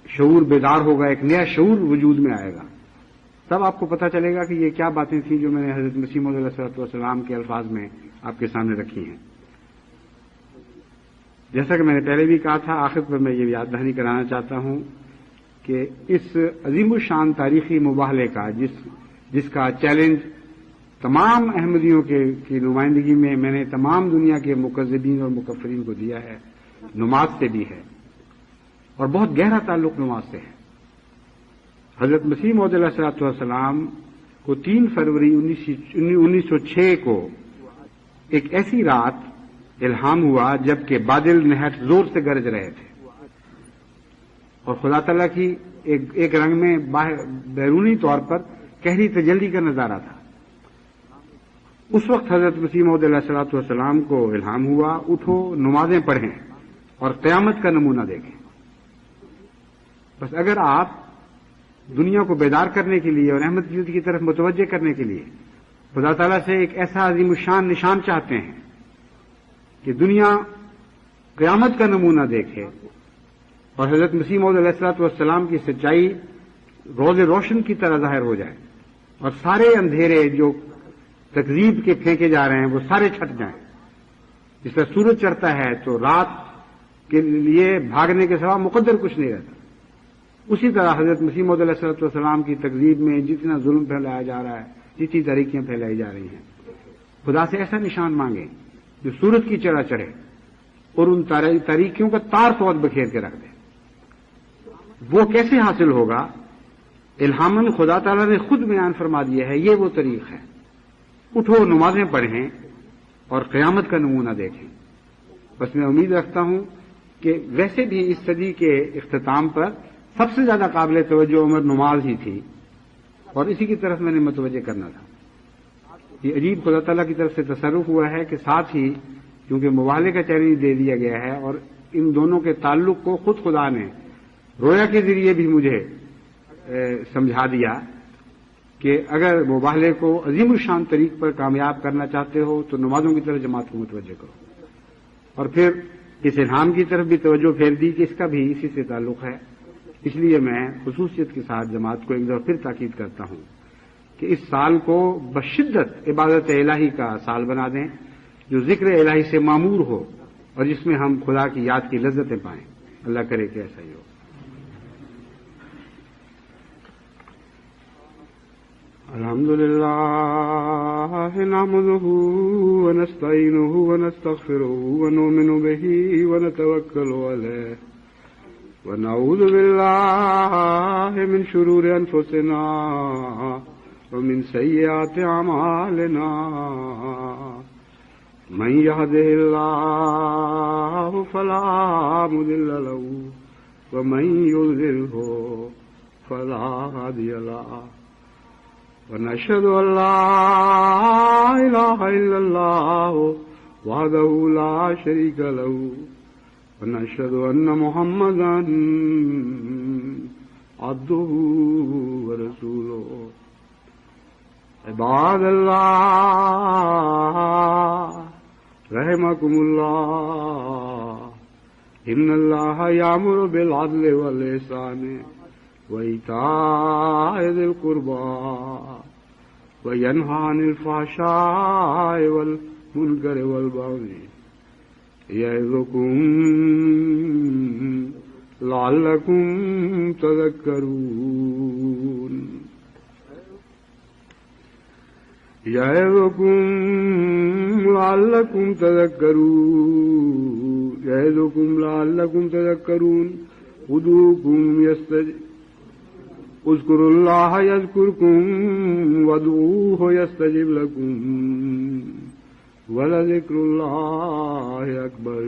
شعور بیدار ہوگا، ایک نیا شعور وجود میں آئے گا. تب آپ کو پتہ چلے گا کہ یہ کیا باتیں تھیں جو میں نے حضرت مسیح موعود علیہ الصلوۃ والسلام کے الفاظ میں آپ کے سامنے رکھی ہیں. جیسا کہ میں نے پہلے بھی کہا تھا، آخر پر میں یہ یاد دہانی کرانا چاہتا ہوں کہ اس عظیم الشان تاریخی مباحثے کا جس کا چیلنج تمام احمدیوں کی نمائندگی میں نے تمام دنیا کے مکذبین اور مکفرین کو دیا ہے، نماز سے بھی ہے اور بہت گہرا تعلق نماز سے ہے. حضرت مسیح موعود علیہ الصلوۃ والسلام کو 3 فروری 1906 کو ایک ایسی رات الہام ہوا جبکہ بادل نہایت زور سے گرج رہے تھے اور خدا تعالیٰ کی ایک رنگ میں بیرونی طور پر گہری تجلی کا نظارہ تھا. اس وقت حضرت مسیح موعود علیہ الصلوۃ والسلام کو الہام ہوا، اٹھو نمازیں پڑھیں اور قیامت کا نمونہ دیکھیں. بس اگر آپ دنیا کو بیدار کرنے کے لیے اور احمد جدید کی طرف متوجہ کرنے کے لیے خدا تعالیٰ سے ایک ایسا عظیم الشان نشان چاہتے ہیں کہ دنیا قیامت کا نمونہ دیکھے اور حضرت مسیح موعود علیہ الصلوۃ والسلام کی سچائی روز روشن کی طرح ظاہر ہو جائے اور سارے اندھیرے جو تکذیب کے پھینکے جا رہے ہیں وہ سارے چھٹ جائیں. جس طرح سورج چڑھتا ہے تو رات کے لیے بھاگنے کے سوا مقدر کچھ نہیں رہتا. اسی طرح حضرت مسیح موعود علیہ الصلوۃ والسلام کی تکذیب میں جتنا ظلم پھیلایا جا رہا ہے، جتنی تاریکیاں پھیلائی جا رہی ہیں، خدا سے ایسا نشان مانگیں جو سورج کی چڑھا چڑھے اور ان تاریکیوں کا تار فوت بکھیر کے رکھ دے۔ وہ کیسے حاصل ہوگا؟ الہامن خدا تعالیٰ نے خود بیان فرما دیا ہے، یہ وہ طریق ہے۔ اٹھو، نمازیں پڑھیں اور قیامت کا نمونہ دیکھیں۔ بس میں امید رکھتا ہوں کہ ویسے بھی اس صدی کے اختتام پر سب سے زیادہ قابل توجہ عمر نماز ہی تھی، اور اسی کی طرف میں نے متوجہ کرنا تھا۔ یہ عجیب خدا تعالیٰ کی طرف سے تصرف ہوا ہے کہ ساتھ ہی کیونکہ مبالغے کا چیلنج دے دیا گیا ہے، اور ان دونوں کے تعلق کو خود خدا نے رویا کے ذریعے بھی مجھے سمجھا دیا کہ اگر مبالغے کو عظیم الشان طریق پر کامیاب کرنا چاہتے ہو تو نمازوں کی طرف جماعت کو متوجہ کرو، اور پھر اس الہام کی طرف بھی توجہ پھیر دی کہ اس کا بھی اسی سے تعلق ہے۔ اس لیے میں خصوصیت کے ساتھ جماعت کو ایک دفعہ پھر تاکید کرتا ہوں کہ اس سال کو بشدت عبادت الہی کا سال بنا دیں، جو ذکر الہی سے معمور ہو اور جس میں ہم خدا کی یاد کی لذتیں پائیں۔ اللہ کرے کہ ایسا ہی ہو۔ الحمد للہ نحمده ونستعینه ونستغفره ونؤمن به ونتوکل علیہ ونعوذ باللہ من شرور انفسنا ومن سیئات اعمالنا من يهده الله فلا مضل له ومن يضلله فلا هادي له ونشهد أن لا إله إلا الله وحده لا شريك له ونشهد أن محمدا عبده ورسوله عباد الله رحمكم الله إن الله يأمر بالعدل والإحسان وإيتاء ذي القربى وينهى عن الفحشاء والمنكر والبغي يعظكم لعلكم تذكرون يعظكم لعلكم تذكرون يعظكم لعلكم تذكرون ادعوكم يستجب اذكروا الله يذكركم وادعوه يستجب لكم ولذكر الله أكبر